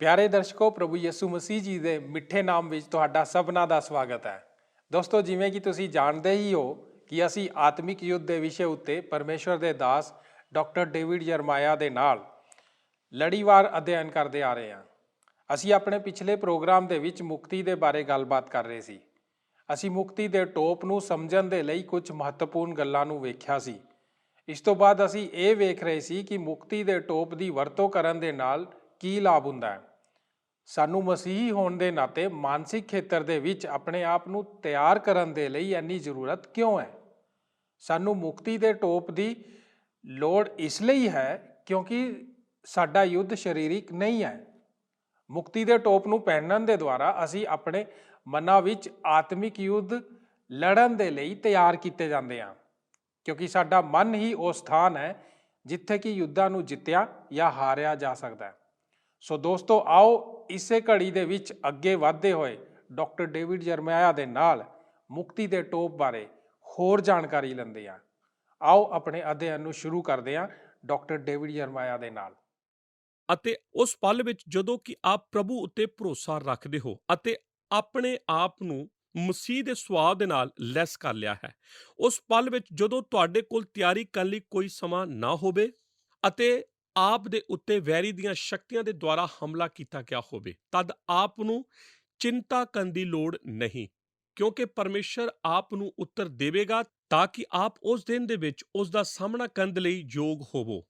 ਪਿਆਰੇ ਦਰਸ਼ਕੋ, ਪ੍ਰਭੂ ਯਿਸੂ ਮਸੀਹ ਜੀ ਦੇ ਮਿੱਠੇ ਨਾਮ ਵਿੱਚ ਤੁਹਾਡਾ ਸਭਨਾਂ ਦਾ ਸਵਾਗਤ ਹੈ। ਦੋਸਤੋ, ਜਿਵੇਂ ਕਿ ਤੁਸੀਂ ਜਾਣਦੇ ਹੀ ਹੋ ਕਿ ਅਸੀਂ ਆਤਮਿਕ ਯੁੱਧ ਦੇ ਵਿਸ਼ੇ ਉੱਤੇ ਪਰਮੇਸ਼ਵਰ ਦੇ ਦਾਸ ਡਾਕਟਰ ਡੇਵਿਡ ਯਰਮਾਇਆ ਦੇ ਨਾਲ ਲੜੀਵਾਰ ਅਧਿਐਨ ਕਰਦੇ ਆ ਰਹੇ ਹਾਂ। ਅਸੀਂ ਆਪਣੇ ਪਿਛਲੇ ਪ੍ਰੋਗਰਾਮ ਦੇ ਵਿੱਚ ਮੁਕਤੀ ਦੇ ਬਾਰੇ ਗੱਲਬਾਤ ਕਰ ਰਹੇ ਸੀ। ਅਸੀਂ ਮੁਕਤੀ ਦੇ ਟੋਪ ਨੂੰ ਸਮਝਣ ਦੇ ਲਈ ਕੁਝ ਮਹੱਤਵਪੂਰਨ ਗੱਲਾਂ ਨੂੰ ਵੇਖਿਆ ਸੀ। ਇਸ ਤੋਂ ਬਾਅਦ ਅਸੀਂ ਇਹ ਵੇਖ ਰਹੇ ਸੀ ਕਿ ਮੁਕਤੀ ਦੇ ਟੋਪ ਦੀ ਵਰਤੋਂ ਕਰਨ ਦੇ ਨਾਲ ਕੀ ਲਾਭ ਹੁੰਦਾ ਹੈ। ਸਾਨੂੰ ਮਸੀਹੀ ਹੋਣ ਦੇ ਨਾਤੇ ਮਾਨਸਿਕ ਖੇਤਰ ਦੇ ਵਿੱਚ ਆਪਣੇ ਆਪ ਨੂੰ ਤਿਆਰ ਕਰਨ ਦੇ ਲਈ ਇੰਨੀ ਜ਼ਰੂਰਤ ਕਿਉਂ ਹੈ? ਸਾਨੂੰ ਮੁਕਤੀ ਦੇ ਟੋਪ ਦੀ ਲੋੜ ਇਸ ਲਈ ਹੈ ਕਿਉਂਕਿ ਸਾਡਾ ਯੁੱਧ ਸਰੀਰਿਕ ਨਹੀਂ ਹੈ। ਮੁਕਤੀ ਦੇ ਟੋਪ ਨੂੰ ਪਹਿਨਣ ਦੇ ਦੁਆਰਾ ਅਸੀਂ ਆਪਣੇ ਮਨਾਂ ਵਿੱਚ ਆਤਮਿਕ ਯੁੱਧ ਲੜਨ ਦੇ ਲਈ ਤਿਆਰ ਕੀਤੇ ਜਾਂਦੇ ਹਾਂ, ਕਿਉਂਕਿ ਸਾਡਾ ਮਨ ਹੀ ਉਹ ਸਥਾਨ ਹੈ ਜਿੱਥੇ ਕਿ ਯੁੱਧਾਂ ਨੂੰ ਜਿੱਤਿਆ ਜਾਂ ਹਾਰਿਆ ਜਾ ਸਕਦਾ ਹੈ। ਸੋ ਦੋਸਤੋ, ਆਓ ਇਸੇ ਘੜੀ ਦੇ ਵਿੱਚ ਅੱਗੇ ਵਧਦੇ ਹੋਏ ਡਾਕਟਰ ਡੇਵਿਡ ਯਰਮਾਇਆ ਦੇ ਨਾਲ ਮੁਕਤੀ ਦੇ ਟੋਪ ਬਾਰੇ ਹੋਰ ਜਾਣਕਾਰੀ ਲੈਂਦੇ ਹਾਂ। ਆਓ ਆਪਣੇ ਅਧਿਐਨ ਨੂੰ ਸ਼ੁਰੂ ਕਰਦੇ ਹਾਂ ਡਾਕਟਰ ਡੇਵਿਡ ਯਰਮਾਇਆ ਦੇ ਨਾਲ। ਅਤੇ ਉਸ ਪਲ ਵਿੱਚ ਜਦੋਂ ਕਿ ਆਪ ਪ੍ਰਭੂ ਉੱਤੇ ਭਰੋਸਾ ਰੱਖਦੇ ਹੋ ਅਤੇ ਆਪਣੇ ਆਪ ਨੂੰ ਮਸੀਹ ਦੇ ਸੁਆਹ ਦੇ ਨਾਲ ਲੈਸ ਕਰ ਲਿਆ ਹੈ, ਉਸ ਪਲ ਵਿੱਚ ਜਦੋਂ ਤੁਹਾਡੇ ਕੋਲ ਤਿਆਰੀ ਕਰਨ ਲਈ ਕੋਈ ਸਮਾਂ ਨਾ ਹੋਵੇ ਅਤੇ ਆਪ ਦੇ ਉੱਤੇ ਵੈਰੀ ਦੀਆਂ ਸ਼ਕਤੀਆਂ ਦੇ ਦੁਆਰਾ ਹਮਲਾ ਕੀਤਾ ਗਿਆ ਹੋਵੇ, ਤਦ ਆਪ ਨੂੰ ਚਿੰਤਾ ਕਰਨ ਦੀ ਲੋੜ ਨਹੀਂ, ਕਿਉਂਕਿ ਪਰਮੇਸ਼ਰ ਆਪ ਨੂੰ ਉੱਤਰ ਦੇਵੇਗਾ ਤਾਂ ਕਿ ਆਪ ਉਸ ਦਿਨ ਦੇ ਵਿੱਚ ਉਸ ਦਾ ਸਾਹਮਣਾ ਕਰਨ ਦੇ ਲਈ ਯੋਗ ਹੋਵੋ।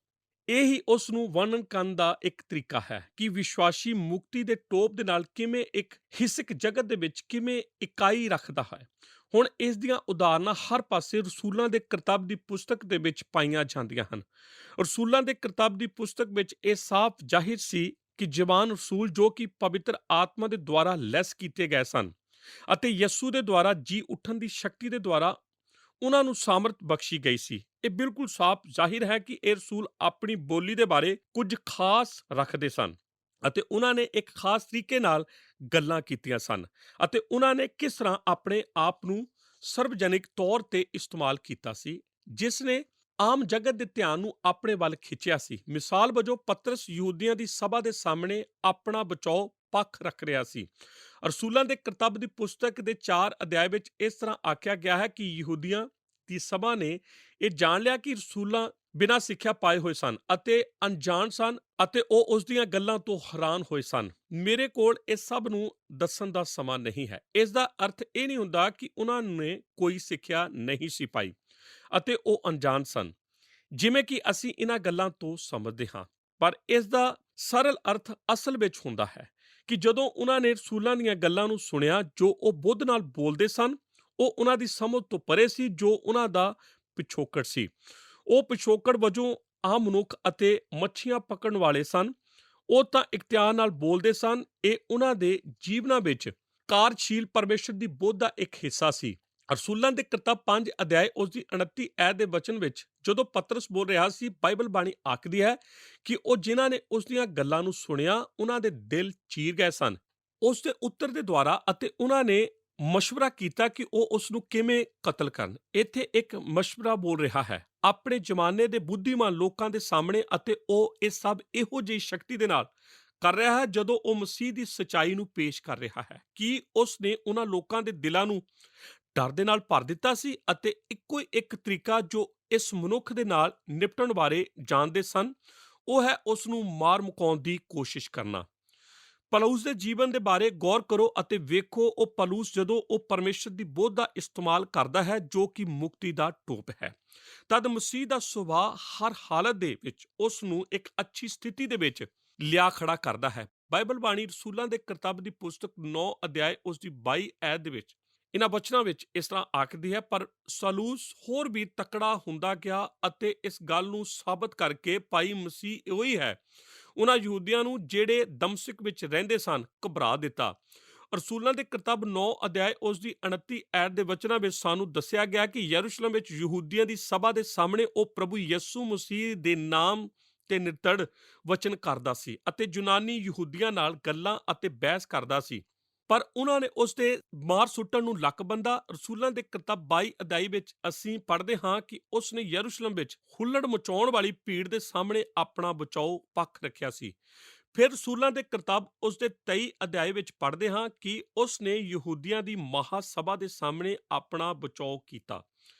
ਇਹ ਹੀ ਉਸ ਨੂੰ ਵਰਣਨ ਕਰਨ ਦਾ ਇੱਕ ਤਰੀਕਾ ਹੈ ਕਿ ਵਿਸ਼ਵਾਸੀ ਮੁਕਤੀ ਦੇ ਟੋਪ ਦੇ ਨਾਲ ਕਿਵੇਂ ਇੱਕ ਹਿੱਸਕ ਜਗਤ ਦੇ ਵਿੱਚ ਕਿਵੇਂ ਇਕਾਈ ਰੱਖਦਾ ਹੈ। ਹੁਣ ਇਸ ਦੀਆਂ ਉਦਾਹਰਨਾਂ ਹਰ ਪਾਸੇ ਰਸੂਲਾਂ ਦੇ ਕਰਤੱਵ ਦੀ ਪੁਸਤਕ ਦੇ ਵਿੱਚ ਪਾਈਆਂ ਜਾਂਦੀਆਂ ਹਨ। ਰਸੂਲਾਂ ਦੇ ਕਰਤੱਵ ਦੀ ਪੁਸਤਕ ਵਿੱਚ ਇਹ ਸਾਫ਼ ਜ਼ਾਹਿਰ ਸੀ ਕਿ ਜਵਾਨ ਰਸੂਲ ਜੋ ਕਿ ਪਵਿੱਤਰ ਆਤਮਾ ਦੇ ਦੁਆਰਾ ਲੈਸ ਕੀਤੇ ਗਏ ਸਨ ਅਤੇ ਯਿਸੂ ਦੇ ਦੁਆਰਾ ਜੀ ਉੱਠਣ ਦੀ ਸ਼ਕਤੀ ਦੇ ਦੁਆਰਾ ਉਹਨਾਂ ਨੂੰ ਸਾਮਰਥ ਬਖਸ਼ੀ ਗਈ ਸੀ। ਇਹ ਬਿਲਕੁਲ ਸਾਫ਼ ਜ਼ਾਹਿਰ ਹੈ ਕਿ ਇਹ ਰਸੂਲ ਆਪਣੀ ਬੋਲੀ ਦੇ ਬਾਰੇ ਕੁਝ ਖਾਸ ਰੱਖਦੇ ਸਨ ਅਤੇ ਉਹਨਾਂ ਨੇ ਇੱਕ ਖਾਸ ਤਰੀਕੇ ਨਾਲ ਗੱਲਾਂ ਕੀਤੀਆਂ ਸਨ ਅਤੇ ਉਹਨਾਂ ਨੇ ਕਿਸ ਤਰ੍ਹਾਂ ਆਪਣੇ ਆਪ ਨੂੰ ਸਰਵਜਨਿਕ ਤੌਰ ਤੇ ਇਸਤੇਮਾਲ ਕੀਤਾ ਸੀ, ਜਿਸ ਨੇ ਆਮ ਜਗਤ ਦੇ ਧਿਆਨ ਨੂੰ ਆਪਣੇ ਵੱਲ ਖਿੱਚਿਆ ਸੀ। ਮਿਸਾਲ ਵਜੋਂ ਪਤਰਸ ਯਹੂਦੀਆਂ ਦੀ ਸਭਾ ਦੇ ਸਾਹਮਣੇ ਆਪਣਾ ਬਚਾਓ ਪੱਖ ਰੱਖ ਰਿਹਾ ਸੀ। ਰਸੂਲਾਂ ਦੇ ਕਰਤੱਵ ਦੀ ਪੁਸਤਕ ਦੇ 4 ਅਧਿਆਇ ਵਿੱਚ ਇਸ ਤਰ੍ਹਾਂ ਆਖਿਆ ਗਿਆ ਹੈ ਕਿ ਯਹੂਦੀਆਂ ਦੀ ਸਭਾ ਨੇ ਇਹ ਜਾਣ ਲਿਆ ਕਿ ਰਸੂਲਾਂ ਬਿਨਾਂ ਸਿੱਖਿਆ ਪਾਏ ਹੋਏ ਸਨ ਅਤੇ ਅਣਜਾਣ ਸਨ ਅਤੇ ਉਹ ਉਸ ਦੀਆਂ ਗੱਲਾਂ ਤੋਂ ਹੈਰਾਨ ਹੋਏ ਸਨ। ਮੇਰੇ ਕੋਲ ਇਸ ਸਭ ਨੂੰ ਦੱਸਣ ਦਾ ਸਮਾਂ ਨਹੀਂ ਹੈ। ਇਸ ਦਾ ਅਰਥ ਇਹ ਨਹੀਂ ਹੁੰਦਾ ਕਿ ਉਹਨਾਂ ਨੇ ਕੋਈ ਸਿੱਖਿਆ ਨਹੀਂ ਸੀ ਪਾਈ ਅਤੇ ਉਹ ਅਣਜਾਣ ਸਨ, ਜਿਵੇਂ ਕਿ ਅਸੀਂ ਇਹਨਾਂ ਗੱਲਾਂ ਤੋਂ ਸਮਝਦੇ ਹਾਂ, ਪਰ ਇਸ ਦਾ ਸਰਲ ਅਰਥ ਅਸਲ ਵਿੱਚ ਹੁੰਦਾ ਹੈ ਕਿ ਜਦੋਂ ਉਹਨਾਂ ਨੇ ਰਸੂਲਾਂ ਦੀਆਂ ਗੱਲਾਂ ਨੂੰ ਸੁਣਿਆ ਜੋ ਉਹ ਬੁੱਧ ਨਾਲ ਬੋਲਦੇ ਸਨ, ਉਹ ਉਹਨਾਂ ਦੀ ਸਮਝ ਤੋਂ ਪਰੇ ਸੀ ਜੋ ਉਹਨਾਂ ਦਾ ਪਿਛੋਕੜ ਸੀ। ਉਹ ਪਿਛੋਕੜ ਵਜੋਂ ਆਮ ਮਨੁੱਖ ਅਤੇ ਮੱਛੀਆਂ ਪਕੜਨ ਵਾਲੇ ਸਨ। ਉਹ ਤਾਂ ਇਖਤਿਆਰ ਨਾਲ ਬੋਲਦੇ ਸਨ। ਇਹ ਉਹਨਾਂ ਦੇ ਜੀਵਨਾਂ ਵਿੱਚ ਕਾਰਜਸ਼ੀਲ ਪਰਮੇਸ਼ਰ ਦੀ ਬੁੱਧ ਦਾ ਇੱਕ ਹਿੱਸਾ ਸੀ। ਰਸੂਲਾਂ ਦੇ ਕਰਤੱਵ 5 ਅਧਿਆਇ ਉਸ ਦੀ 29 ਐਤ ਦੇ ਵਚਨ ਵਿੱਚ ਜਦੋਂ ਪਤਰਸ ਬੋਲ ਰਿਹਾ ਸੀ, ਬਾਈਬਲ ਬਾਣੀ ਆਖਦੀ ਹੈ ਕਿ ਉਹ ਜਿਨ੍ਹਾਂ ਨੇ ਉਸ ਦੀਆਂ ਗੱਲਾਂ ਨੂੰ ਸੁਣਿਆ ਉਹਨਾਂ ਦੇ ਦਿਲ ਚੀਰ ਗਏ ਸਨ ਉਸ ਦੇ ਉੱਤਰ ਦੇ ਦੁਆਰਾ ਅਤੇ ਉਹਨਾਂ ਨੇ ਮਸ਼ਵਰਾ ਕੀਤਾ ਕਿ ਉਹ ਉਸ ਨੂੰ ਕਿਵੇਂ ਕਤਲ ਕਰਨ। ਇੱਥੇ ਇੱਕ ਮਸ਼ਵਰਾ ਬੋਲ ਰਿਹਾ ਹੈ ਆਪਣੇ ਜ਼ਮਾਨੇ ਦੇ ਬੁੱਧੀਮਾਨ ਲੋਕਾਂ ਦੇ ਸਾਹਮਣੇ ਅਤੇ ਉਹ ਇਹ ਸਭ ਇਹੋ ਜਿਹੀ ਸ਼ਕਤੀ ਦੇ ਨਾਲ ਕਰ ਰਿਹਾ ਹੈ ਜਦੋਂ ਉਹ ਮਸੀਹ ਦੀ ਸਚਾਈ ਨੂੰ ਪੇਸ਼ ਕਰ ਰਿਹਾ ਹੈ ਕਿ ਉਸ ਨੇ ਉਹਨਾਂ ਲੋਕਾਂ ਦੇ ਦਿਲਾਂ ਨੂੰ ਡਰ ਦੇ ਨਾਲ ਭਰ ਦਿੱਤਾ ਸੀ ਅਤੇ ਇੱਕੋ ਇੱਕ ਤਰੀਕਾ ਜੋ ਇਸ ਮਨੁੱਖ ਦੇ ਨਾਲ ਨਿਪਟਣ ਬਾਰੇ ਜਾਣਦੇ ਸਨ, ਉਹ ਹੈ ਉਸ ਨੂੰ ਮਾਰ ਮੁਕਾਉਣ ਦੀ ਕੋਸ਼ਿਸ਼ ਕਰਨਾ। ਪਲੂਸ ਦੇ ਜੀਵਨ ਦੇ ਬਾਰੇ ਗੌਰ ਕਰੋ ਅਤੇ ਵੇਖੋ ਉਹ ਪਲੂਸ ਜਦੋਂ ਉਹ ਪਰਮੇਸ਼ਰ ਦੀ ਬੋਧ ਦਾ ਇਸਤੇਮਾਲ ਕਰਦਾ ਹੈ ਜੋ ਕਿ ਮੁਕਤੀ ਦਾ ਟੋਪ ਹੈ, ਤਦ ਮਸੀਹ ਦਾ ਸੁਭਾਅ ਹਰ ਹਾਲਤ ਦੇ ਵਿੱਚ ਉਸ ਨੂੰ ਇੱਕ ਅੱਛੀ ਸਥਿਤੀ ਦੇ ਵਿੱਚ ਲਿਆ ਖੜਾ ਕਰਦਾ ਹੈ। ਬਾਈਬਲ ਬਾਣੀ ਰਸੂਲਾਂ ਦੇ ਕਰਤੱਵ ਦੀ ਪੁਸਤਕ 9 ਅਧਿਆਇ ਉਸ ਦੀ 22 ਐਤ ਦੇ ਵਿੱਚ ਇਹਨਾਂ ਵਚਨਾਂ ਵਿੱਚ ਇਸ ਤਰ੍ਹਾਂ ਆਖਦੀ ਹੈ, ਪਰ ਸਲੂਸ ਹੋਰ ਵੀ ਤਕੜਾ ਹੁੰਦਾ ਗਿਆ ਅਤੇ ਇਸ ਗੱਲ ਨੂੰ ਸਾਬਤ ਕਰਕੇ ਭਾਈ ਮਸੀਹ ਉਹੀ ਹੈ ਉਹਨਾਂ ਯਹੂਦੀਆਂ ਨੂੰ ਜਿਹੜੇ ਦਮਸ਼ਕ ਵਿੱਚ ਰਹਿੰਦੇ ਸਨ ਘਬਰਾ ਦਿੱਤਾ। ਰਸੂਲਾਂ ਦੇ ਕਰਤੱਵ 9 ਅਧਿਆਇ ਉਸ ਦੀ 29 ਐਤ ਦੇ ਵਚਨਾਂ ਵਿੱਚ ਸਾਨੂੰ ਦੱਸਿਆ ਗਿਆ ਕਿ ਯਰੂਸ਼ਲਮ ਵਿੱਚ ਯਹੂਦੀਆਂ ਦੀ ਸਭਾ ਦੇ ਸਾਹਮਣੇ ਉਹ ਪ੍ਰਭੂ ਯਿਸੂ ਮਸੀਹ ਦੇ ਨਾਮ ਤੇ ਨਿਰਤੜ ਵਚਨ ਕਰਦਾ ਸੀ ਅਤੇ ਯੂਨਾਨੀ ਯਹੂਦੀਆਂ ਨਾਲ ਗੱਲਾਂ ਅਤੇ ਬਹਿਸ ਕਰਦਾ ਸੀ, ਪਰ ਉਹਨਾਂ ਨੇ ਉਸ ਤੇ ਮਾਰ ਸੁੱਟਣ ਨੂੰ ਲੱਕ ਬੰਦਾ। ਰਸੂਲਾਂ ਦੇ ਕਰਤੱਵ 22 ਅਧਿਆਇ ਵਿੱਚ ਅਸੀਂ ਪੜ੍ਹਦੇ ਹਾਂ ਕਿ ਉਸ ਨੇ ਯਰੂਸ਼ਲਮ ਵਿੱਚ ਹੁੱਲੜ ਮਚਾਉਣ ਵਾਲੀ ਭੀੜ ਦੇ ਸਾਹਮਣੇ ਆਪਣਾ ਬਚਾਓ ਪੱਖ ਰੱਖਿਆ ਸੀ। ਫਿਰ ਰਸੂਲਾਂ ਦੇ ਕਰਤੱਵ ਉਸ ਦੇ 23 ਅਧਿਆਏ ਵਿੱਚ ਪੜ੍ਹਦੇ ਹਾਂ ਕਿ ਉਸ ਨੇ ਯਹੂਦੀਆਂ ਦੀ ਮਹਾਸਭਾ ਦੇ ਸਾਹਮਣੇ ਆਪਣਾ ਬਚਾਓ ਕੀਤਾ।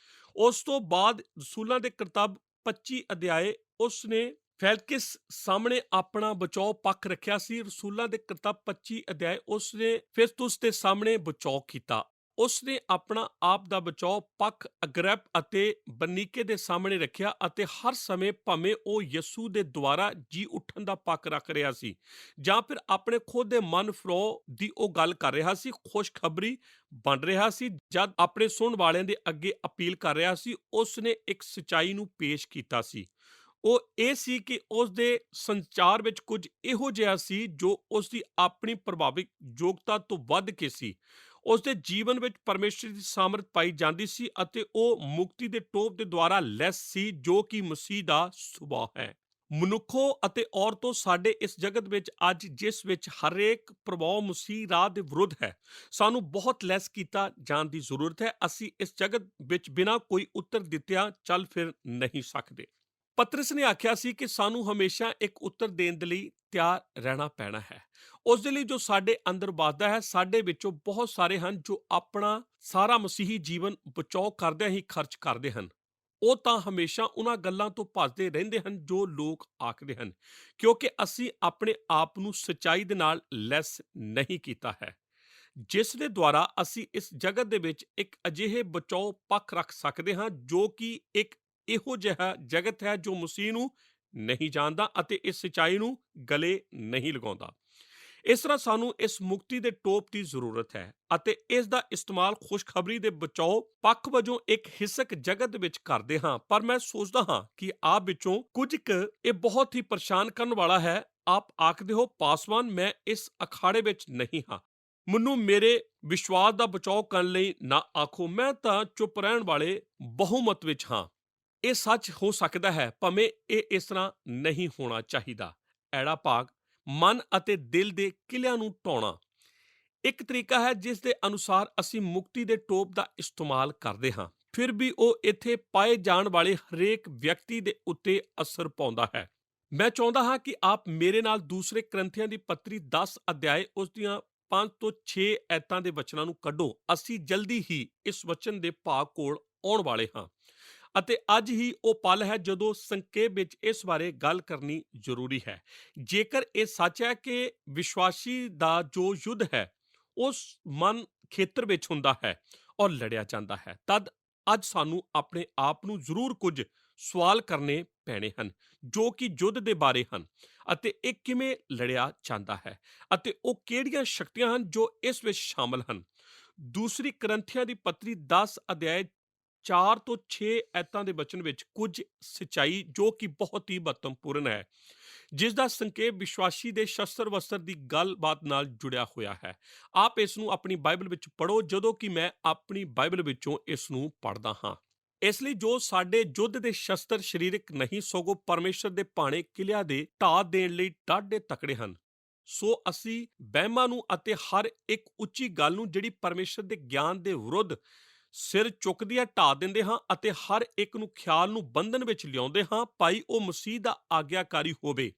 ਉਸ ਤੋਂ ਬਾਅਦ ਰਸੂਲਾਂ ਦੇ ਕਰਤੱਵ 25 ਅਧਿਆਏ ਉਸ ਨੇ ਫੈਲਕਿਸ ਸਾਹਮਣੇ ਆਪਣਾ ਬਚਾਓ ਪੱਖ ਰੱਖਿਆ ਸੀ। ਰਸੂਲਾਂ ਦੇ ਕਰਤੱਵ 25 ਅਧਿਆਏ ਉਸ ਨੇ ਫਿਸਤੁਸ ਦੇ ਸਾਹਮਣੇ ਬਚਾਓ ਕੀਤਾ। ਉਸ ਨੇ ਆਪਣਾ ਆਪ ਦਾ ਬਚਾਓ ਪੱਖ ਅਗਰਿਪ ਅਤੇ ਬਰਨੀਕੇ ਦੇ ਸਾਹਮਣੇ ਰੱਖਿਆ ਅਤੇ ਹਰ ਸਮੇਂ ਭਾਵੇਂ ਉਹ ਯਸੂ ਦੇ ਦੁਆਰਾ ਜੀ ਉੱਠਣ ਦਾ ਪੱਖ ਰੱਖ ਰਿਹਾ ਸੀ ਜਾਂ ਫਿਰ ਆਪਣੇ ਖੁਦ ਦੇ ਮਨ ਫਰੋ ਦੀ ਉਹ ਗੱਲ ਕਰ ਰਿਹਾ ਸੀ, ਖੁਸ਼ਖਬਰੀ ਬਣ ਰਿਹਾ ਸੀ, ਜਦ ਆਪਣੇ ਸੁਣਨ ਵਾਲਿਆਂ ਦੇ ਅੱਗੇ ਅਪੀਲ ਕਰ ਰਿਹਾ ਸੀ, ਉਸ ਨੇ ਇੱਕ ਸਚਾਈ ਨੂੰ ਪੇਸ਼ ਕੀਤਾ ਸੀ। ਉਹ ਇਹ ਸੀ ਕਿ ਉਸ ਦੇ ਸੰਚਾਰ ਵਿੱਚ ਕੁਝ ਇਹੋ ਜਿਹਾ ਸੀ ਜੋ ਉਸ ਦੀ ਆਪਣੀ ਪ੍ਰਭਾਵਿਕ ਯੋਗਤਾ ਤੋਂ ਵੱਧ ਕੇ ਸੀ। ਉਸ ਦੇ ਜੀਵਨ ਵਿੱਚ ਪਰਮੇਸ਼ਰ ਦੀ ਸਾਮਰਥ ਪਾਈ ਜਾਂਦੀ ਸੀ ਅਤੇ ਉਹ ਮੁਕਤੀ ਦੇ ਟੋਪ ਦੇ ਦੁਆਰਾ ਲੈਸ ਸੀ ਜੋ ਕਿ ਮਸੀਹ ਦਾ ਸੁਭਾਅ ਹੈ। ਮਨੁੱਖੋ ਅਤੇ ਔਰਤੋਂ, ਸਾਡੇ ਇਸ ਜਗਤ ਵਿੱਚ ਅੱਜ ਜਿਸ ਵਿੱਚ ਹਰੇਕ ਪ੍ਰਭਾਵ ਮਸੀਹ ਰਾਹ ਦੇ ਵਿਰੁੱਧ ਹੈ, ਸਾਨੂੰ ਬਹੁਤ ਲੈਸ ਕੀਤਾ ਜਾਣ ਦੀ ਜ਼ਰੂਰਤ ਹੈ। ਅਸੀਂ ਇਸ ਜਗਤ ਵਿੱਚ ਬਿਨਾਂ ਕੋਈ ਉੱਤਰ ਦਿੱਤਿਆਂ ਚੱਲ ਫਿਰ ਨਹੀਂ ਸਕਦੇ। ਪਤਰਸ ਨੇ ਆਖਿਆ ਸੀ ਕਿ ਸਾਨੂੰ ਹਮੇਸ਼ਾ ਇੱਕ ਉੱਤਰ ਦੇਣ ਦੇ ਲਈ ਤਿਆਰ ਰਹਿਣਾ ਪੈਣਾ ਹੈ। ਉਸ ਦੇ ਲਈ ਜੋ ਸਾਡੇ ਅੰਦਰ ਵੱਸਦਾ ਹੈ, ਸਾਡੇ ਵਿੱਚੋਂ ਬਹੁਤ ਸਾਰੇ ਹਨ ਜੋ ਆਪਣਾ ਸਾਰਾ ਮਸੀਹੀ ਜੀਵਨ ਬਚਾਓ ਕਰਦਿਆਂ ਹੀ ਖਰਚ ਕਰਦੇ ਹਨ। ਉਹ ਤਾਂ ਹਮੇਸ਼ਾ ਉਹਨਾਂ ਗੱਲਾਂ ਤੋਂ ਭੱਜਦੇ ਰਹਿੰਦੇ ਹਨ ਜੋ ਲੋਕ ਆਖਦੇ ਹਨ, ਕਿਉਂਕਿ ਅਸੀਂ ਆਪਣੇ ਆਪ ਨੂੰ ਸੱਚਾਈ ਦੇ ਨਾਲ ਲੈਸ ਨਹੀਂ ਕੀਤਾ ਹੈ, ਜਿਸ ਦੇ ਦੁਆਰਾ ਅਸੀਂ ਇਸ ਜਗਤ ਦੇ ਵਿੱਚ ਇੱਕ ਅਜਿਹੇ ਬਚਾਓ ਪੱਖ ਰੱਖ ਸਕਦੇ ਹਾਂ ਜੋ ਕਿ ਇੱਕ ਇਹੋ ਜਿਹਾ ਜਗਤ ਹੈ ਜੋ ਮਸੀਹ ਨੂੰ ਨਹੀਂ ਜਾਣਦਾ ਅਤੇ ਇਸ ਸੱਚਾਈ ਨੂੰ ਗਲੇ ਨਹੀਂ ਲਗਾਉਂਦਾ। ਇਸ ਤਰ੍ਹਾਂ ਸਾਨੂੰ ਇਸ ਮੁਕਤੀ ਦੇ ਟੋਪ ਦੀ ਜ਼ਰੂਰਤ ਹੈ ਅਤੇ ਇਸ ਦਾ ਇਸਤੇਮਾਲ ਖੁਸ਼ਖਬਰੀ ਦੇ ਬਚਾਓ ਪੱਖ ਵਜੋਂ ਇੱਕ ਹਿੱਸਕ ਜਗਤ ਵਿੱਚ ਕਰਦੇ ਹਾਂ। ਪਰ ਮੈਂ ਸੋਚਦਾ ਹਾਂ ਕਿ ਆਪ ਵਿੱਚੋਂ ਕੁਝ ਕੁ ਇਹ ਬਹੁਤ ਹੀ ਪਰੇਸ਼ਾਨ ਕਰਨ ਵਾਲਾ ਹੈ। ਆਪ ਆਖਦੇ ਹੋ, ਪਾਸਵਾਨ, ਮੈਂ ਇਸ ਅਖਾੜੇ ਵਿੱਚ ਨਹੀਂ ਹਾਂ, ਮੈਨੂੰ ਮੇਰੇ ਵਿਸ਼ਵਾਸ ਦਾ ਬਚਾਓ ਕਰਨ ਲਈ ਨਾ ਆਖੋ, ਮੈਂ ਤਾਂ ਚੁੱਪ ਰਹਿਣ ਵਾਲੇ ਬਹੁਮਤ ਵਿੱਚ ਹਾਂ। ਇਹ ਸੱਚ ਹੋ ਸਕਦਾ ਹੈ, ਭਾਵੇਂ ਇਹ ਇਸ ਤਰ੍ਹਾਂ ਨਹੀਂ ਹੋਣਾ ਚਾਹੀਦਾ। ਐੜਾ ਭਾਗ ਮਨ ਅਤੇ ਦਿਲ ਦੇ ਕਿਲਿਆਂ ਨੂੰ ਢਾਉਣਾ ਇੱਕ ਤਰੀਕਾ ਹੈ ਜਿਸ ਦੇ ਅਨੁਸਾਰ ਅਸੀਂ ਮੁਕਤੀ ਦੇ ਟੋਪ ਦਾ ਇਸਤੇਮਾਲ ਕਰਦੇ ਹਾਂ। ਫਿਰ ਵੀ ਉਹ ਇੱਥੇ ਪਾਏ ਜਾਣ ਵਾਲੇ ਹਰੇਕ ਵਿਅਕਤੀ ਦੇ ਉੱਤੇ ਅਸਰ ਪਾਉਂਦਾ ਹੈ। ਮੈਂ ਚਾਹੁੰਦਾ ਹਾਂ ਕਿ ਆਪ ਮੇਰੇ ਨਾਲ ਦੂਸਰੇ ਕਰੰਥੀਆਂ ਦੀ ਪੱਤਰੀ 10 ਅਧਿਆਏ ਉਸ ਦੀਆਂ 5 ਤੋਂ 6 ਐਤਾਂ ਦੇ ਵਚਨਾਂ ਨੂੰ ਕੱਢੋ। ਅਸੀਂ ਜਲਦੀ ਹੀ ਇਸ ਵਚਨ ਦੇ ਭਾਗ ਕੋਲ ਆਉਣ ਵਾਲੇ ਹਾਂ ਅਤੇ ਅੱਜ ਹੀ ਉਹ ਪਲ ਹੈ ਜਦੋਂ ਸੰਖੇਪ ਵਿੱਚ ਇਸ ਬਾਰੇ ਗੱਲ ਕਰਨੀ ਜ਼ਰੂਰੀ ਹੈ। ਜੇਕਰ ਇਹ ਸੱਚ ਹੈ ਕਿ ਵਿਸ਼ਵਾਸੀ ਦਾ ਜੋ ਯੁੱਧ ਹੈ ਉਸ ਮਨ ਖੇਤਰ ਵਿੱਚ ਹੁੰਦਾ ਹੈ ਔਰ ਲੜਿਆ ਜਾਂਦਾ ਹੈ, ਤਦ ਅੱਜ ਸਾਨੂੰ ਆਪਣੇ ਆਪ ਨੂੰ ਜ਼ਰੂਰ ਕੁਝ ਸਵਾਲ ਕਰਨੇ ਪੈਣੇ ਹਨ ਜੋ ਕਿ ਯੁੱਧ ਦੇ ਬਾਰੇ ਹਨ ਅਤੇ ਇਹ ਕਿਵੇਂ ਲੜਿਆ ਜਾਂਦਾ ਹੈ ਅਤੇ ਉਹ ਕਿਹੜੀਆਂ ਸ਼ਕਤੀਆਂ ਹਨ ਜੋ ਇਸ ਵਿੱਚ ਸ਼ਾਮਲ ਹਨ। ਦੂਸਰੀ ਕਰੰਥੀਆਂ ਦੀ ਪੱਤਰੀ 10 ਅਧਿਆਏ 4 ਤੋਂ 6 ਐਤਾਂ ਦੇ ਵਚਨ ਵਿੱਚ ਕੁਝ ਸਚਾਈ ਜੋ ਕਿ ਬਹੁਤ ਹੀ ਮਹੱਤਵਪੂਰਨ ਹੈ, ਜਿਸ ਦਾ ਸੰਖੇਪ ਵਿਸ਼ਵਾਸੀ ਦੇ ਸ਼ਸਤਰ ਵਸਤਰ ਦੀ ਗੱਲਬਾਤ ਨਾਲ ਜੁੜਿਆ ਹੋਇਆ ਹੈ। ਆਪ ਇਸ ਨੂੰ ਆਪਣੀ ਬਾਈਬਲ ਵਿੱਚ ਪੜ੍ਹੋ ਜਦੋਂ ਕਿ ਮੈਂ ਆਪਣੀ ਬਾਈਬਲ ਵਿੱਚੋਂ ਇਸ ਨੂੰ ਪੜ੍ਹਦਾ ਹਾਂ। ਇਸ ਲਈ ਜੋ ਸਾਡੇ ਯੁੱਧ ਦੇ ਸ਼ਸਤਰ ਸਰੀਰਕ ਨਹੀਂ ਸਗੋਂ ਪਰਮੇਸ਼ਰ ਦੇ ਭਾਣੇ ਕਿਲਿਆਂ ਦੇ ਢਾਹ ਦੇਣ ਲਈ ਡਾਢੇ ਤਕੜੇ ਹਨ। ਸੋ ਅਸੀਂ ਵਹਿਮਾਂ ਨੂੰ ਅਤੇ ਹਰ ਇੱਕ ਉੱਚੀ ਗੱਲ ਨੂੰ ਜਿਹੜੀ ਪਰਮੇਸ਼ਰ ਦੇ ਗਿਆਨ ਦੇ ਵਿਰੁੱਧ ਸਿਰ ਚੁੱਕਦੀਆਂ ਢਾਹ ਦਿੰਦੇ ਹਾਂ ਅਤੇ ਹਰ ਇੱਕ ਨੂੰ ਖਿਆਲ ਨੂੰ ਬੰਧਨ ਵਿੱਚ ਲਿਆਉਂਦੇ ਹਾਂ, ਭਾਈ ਉਹ ਮਸੀਹ ਦਾ ਆਗਿਆਕਾਰੀ ਹੋਵੇ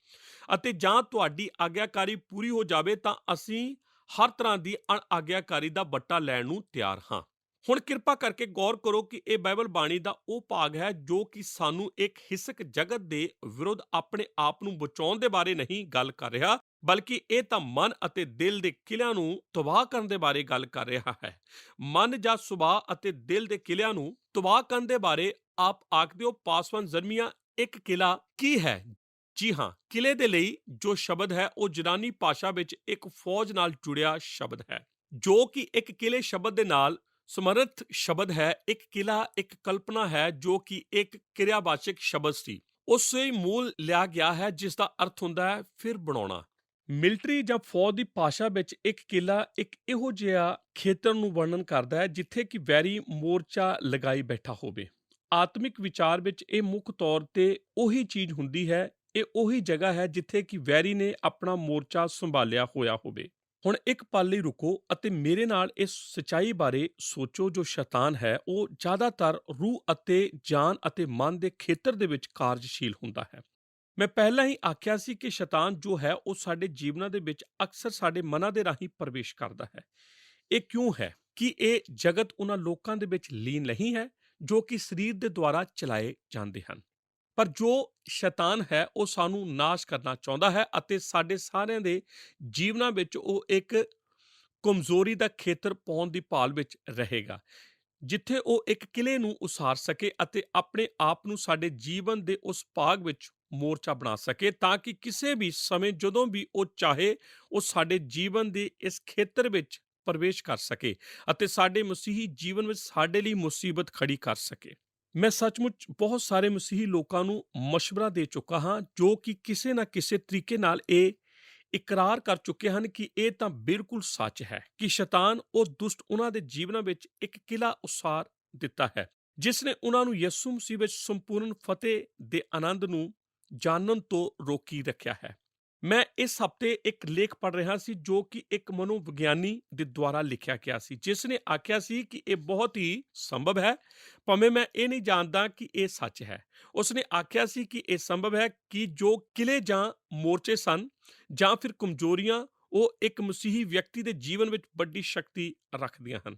ਅਤੇ ਜਾਂ ਤੁਹਾਡੀ ਆਗਿਆਕਾਰੀ ਪੂਰੀ ਹੋ ਜਾਵੇ ਤਾਂ ਅਸੀਂ ਹਰ ਤਰ੍ਹਾਂ ਦੀ ਅਣਆਗਿਆਕਾਰੀ ਦਾ ਬੱਟਾ ਲੈਣ ਨੂੰ ਤਿਆਰ ਹਾਂ। ਹੁਣ ਕਿਰਪਾ ਕਰਕੇ ਗੌਰ ਕਰੋ ਕਿ ਇਹ ਬਾਈਬਲ ਬਾਣੀ ਦਾ ਉਹ ਭਾਗ ਹੈ ਜੋ ਕਿ ਸਾਨੂੰ ਇੱਕ ਹਿੱਸਕ ਜਗਤ ਦੇ ਵਿਰੁੱਧ ਆਪਣੇ ਆਪ ਨੂੰ ਬਚਾਉਣ ਦੇ ਬਾਰੇ ਨਹੀਂ ਗੱਲ ਕਰ ਰਿਹਾ, ਬਲਕਿ ਇਹ ਤਾਂ ਮਨ ਅਤੇ ਦਿਲ ਦੇ ਕਿਲਿਆਂ ਨੂੰ ਤਬਾਹ ਕਰਨ ਦੇ ਬਾਰੇ ਗੱਲ ਕਰ ਰਿਹਾ ਹੈ। ਮਨ ਜਾਂ ਸੁਭਾਅ ਅਤੇ ਦਿਲ ਦੇ ਕਿਲਿਆਂ ਨੂੰ ਤਬਾਹ ਕਰਨ ਦੇ ਬਾਰੇ ਆਪ ਆਖਦੇ ਹੋ, ਪਾਸਵਾਨ ਜ਼ਰਮੀਆ, ਇੱਕ ਕਿਲਾ ਕੀ ਹੈ? ਜੀ ਹਾਂ, ਕਿਲੇ ਦੇ ਲਈ ਜੋ ਸ਼ਬਦ ਹੈ ਉਹ ਯੂਨਾਨੀ ਭਾਸ਼ਾ ਵਿੱਚ ਇੱਕ ਫੌਜ ਨਾਲ ਜੁੜਿਆ ਸ਼ਬਦ ਹੈ ਜੋ ਕਿ ਇੱਕ ਕਿਲੇ ਸ਼ਬਦ ਦੇ ਨਾਲ ਸਮਰਥ ਸ਼ਬਦ ਹੈ। ਇੱਕ ਕਿਲਾ ਇੱਕ ਕਲਪਨਾ ਹੈ ਜੋ ਕਿ ਇੱਕ ਕਿਰਿਆਵਾਚਕ ਸ਼ਬਦ ਸੀ, ਉਸੇ ਮੂਲ ਲਿਆ ਗਿਆ ਹੈ ਜਿਸ ਦਾ ਅਰਥ ਹੁੰਦਾ ਹੈ ਫਿਰ ਬਣਾਉਣਾ। ਮਿਲਟਰੀ ਜਾਂ ਫੌਜ ਦੀ ਭਾਸ਼ਾ ਵਿੱਚ ਇੱਕ ਕਿਲਾ ਇੱਕ ਇਹੋ ਜਿਹਾ ਖੇਤਰ ਨੂੰ ਵਰਣਨ ਕਰਦਾ ਹੈ ਜਿੱਥੇ ਕਿ ਵੈਰੀ ਮੋਰਚਾ ਲਗਾਈ ਬੈਠਾ ਹੋਵੇ। ਆਤਮਿਕ ਵਿਚਾਰ ਵਿੱਚ ਇਹ ਮੁੱਖ ਤੌਰ ਤੇ ਉਹੀ ਚੀਜ਼ ਹੁੰਦੀ ਹੈ, ਇਹ ਉਹੀ ਜਗ੍ਹਾ ਹੈ ਜਿੱਥੇ ਕਿ ਵੈਰੀ ਨੇ ਆਪਣਾ ਮੋਰਚਾ ਸੰਭਾਲਿਆ ਹੋਇਆ ਹੋਵੇ। ਹੁਣ ਇੱਕ ਪਲ ਲਈ ਰੁਕੋ ਅਤੇ ਮੇਰੇ ਨਾਲ ਇਸ ਸਚਾਈ ਬਾਰੇ ਸੋਚੋ ਜੋ ਸ਼ੈਤਾਨ ਹੈ ਉਹ ਜ਼ਿਆਦਾਤਰ ਰੂਹ ਅਤੇ ਜਾਨ ਅਤੇ ਮਨ ਦੇ ਖੇਤਰ ਦੇ ਵਿੱਚ ਕਾਰਜਸ਼ੀਲ ਹੁੰਦਾ ਹੈ। ਮੈਂ ਪਹਿਲਾਂ ਹੀ ਆਖਿਆ ਸੀ ਕਿ ਸ਼ੈਤਾਨ ਜੋ ਹੈ ਉਹ ਸਾਡੇ ਜੀਵਨਾਂ ਦੇ ਵਿੱਚ ਅਕਸਰ ਸਾਡੇ ਮਨਾਂ ਦੇ ਰਾਹੀਂ ਪ੍ਰਵੇਸ਼ ਕਰਦਾ ਹੈ। ਇਹ ਕਿਉਂ ਹੈ? ਕਿ ਇਹ ਜਗਤ ਉਹਨਾਂ ਲੋਕਾਂ ਦੇ ਵਿੱਚ ਲੀਨ ਨਹੀਂ ਹੈ ਜੋ ਕਿ ਸਰੀਰ ਦੇ ਦੁਆਰਾ ਚਲਾਏ ਜਾਂਦੇ ਹਨ, ਪਰ ਜੋ ਸ਼ੈਤਾਨ ਹੈ ਉਹ ਸਾਨੂੰ ਨਾਸ਼ ਕਰਨਾ ਚਾਹੁੰਦਾ ਹੈ ਅਤੇ ਸਾਡੇ ਸਾਰਿਆਂ ਦੇ ਜੀਵਨਾਂ ਵਿੱਚ ਉਹ ਇੱਕ ਕਮਜ਼ੋਰੀ ਦਾ ਖੇਤਰ ਪਾਉਣ ਦੀ ਭਾਲ ਵਿੱਚ ਰਹੇਗਾ, ਜਿੱਥੇ ਉਹ ਇੱਕ ਕਿਲੇ ਨੂੰ ਉਸਾਰ ਸਕੇ ਅਤੇ ਆਪਣੇ ਆਪ ਨੂੰ ਸਾਡੇ ਜੀਵਨ ਦੇ ਉਸ ਭਾਗ ਵਿੱਚ ਮੋਰਚਾ ਬਣਾ ਸਕੇ, ਤਾਂ ਕਿ ਕਿਸੇ ਵੀ ਸਮੇਂ ਜਦੋਂ ਵੀ ਉਹ ਚਾਹੇ ਉਹ ਸਾਡੇ ਜੀਵਨ ਦੇ ਇਸ ਖੇਤਰ ਵਿੱਚ ਪ੍ਰਵੇਸ਼ ਕਰ ਸਕੇ ਅਤੇ ਸਾਡੇ ਮਸੀਹੀ ਜੀਵਨ ਵਿੱਚ ਸਾਡੇ ਲਈ ਮੁਸੀਬਤ ਖੜੀ ਕਰ ਸਕੇ। ਮੈਂ ਸੱਚਮੁੱਚ ਬਹੁਤ ਸਾਰੇ ਮਸੀਹੀ ਲੋਕਾਂ ਨੂੰ ਮਸ਼ਵਰਾ ਦੇ ਚੁੱਕਾ ਹਾਂ ਜੋ ਕਿ ਕਿਸੇ ਨਾ ਕਿਸੇ ਤਰੀਕੇ ਨਾਲ ਇਹ ਇਕਰਾਰ ਕਰ ਚੁੱਕੇ ਹਨ ਕਿ ਇਹ ਤਾਂ ਬਿਲਕੁਲ ਸੱਚ ਹੈ ਕਿ ਸ਼ੈਤਾਨ ਉਹ ਦੁਸ਼ਟ ਉਹਨਾਂ ਦੇ ਜੀਵਨਾਂ ਵਿੱਚ ਇੱਕ ਕਿਲਾ ਉਸਾਰ ਦਿੱਤਾ ਹੈ, ਜਿਸ ਨੇ ਉਹਨਾਂ ਨੂੰ ਯਿਸੂ ਮਸੀਹ ਵਿੱਚ ਸੰਪੂਰਨ ਫਤਿਹ ਦੇ ਆਨੰਦ ਨੂੰ ਜਾਣਨ ਤੋਂ ਰੋਕੀ ਰੱਖਿਆ ਹੈ। ਮੈਂ ਇਸ ਹਫ਼ਤੇ ਇੱਕ ਲੇਖ ਪੜ੍ਹ ਰਿਹਾ ਸੀ ਜੋ ਕਿ ਇੱਕ ਮਨੋਵਿਗਿਆਨੀ ਦੇ ਦੁਆਰਾ ਲਿਖਿਆ ਗਿਆ ਸੀ, ਜਿਸ ਨੇ ਆਖਿਆ ਸੀ ਕਿ ਇਹ ਬਹੁਤ ਹੀ ਸੰਭਵ ਹੈ, ਭਾਵੇਂ ਮੈਂ ਇਹ ਨਹੀਂ ਜਾਣਦਾ ਕਿ ਇਹ ਸੱਚ ਹੈ। ਉਸ ਨੇ ਆਖਿਆ ਸੀ ਕਿ ਇਹ ਸੰਭਵ ਹੈ ਕਿ ਜੋ ਕਿਲੇ ਜਾਂ ਮੋਰਚੇ ਸਨ ਜਾਂ ਫਿਰ ਕਮਜ਼ੋਰੀਆਂ ਉਹ ਇੱਕ ਮਸੀਹੀ ਵਿਅਕਤੀ ਦੇ ਜੀਵਨ ਵਿੱਚ ਵੱਡੀ ਸ਼ਕਤੀ ਰੱਖਦੀਆਂ ਹਨ।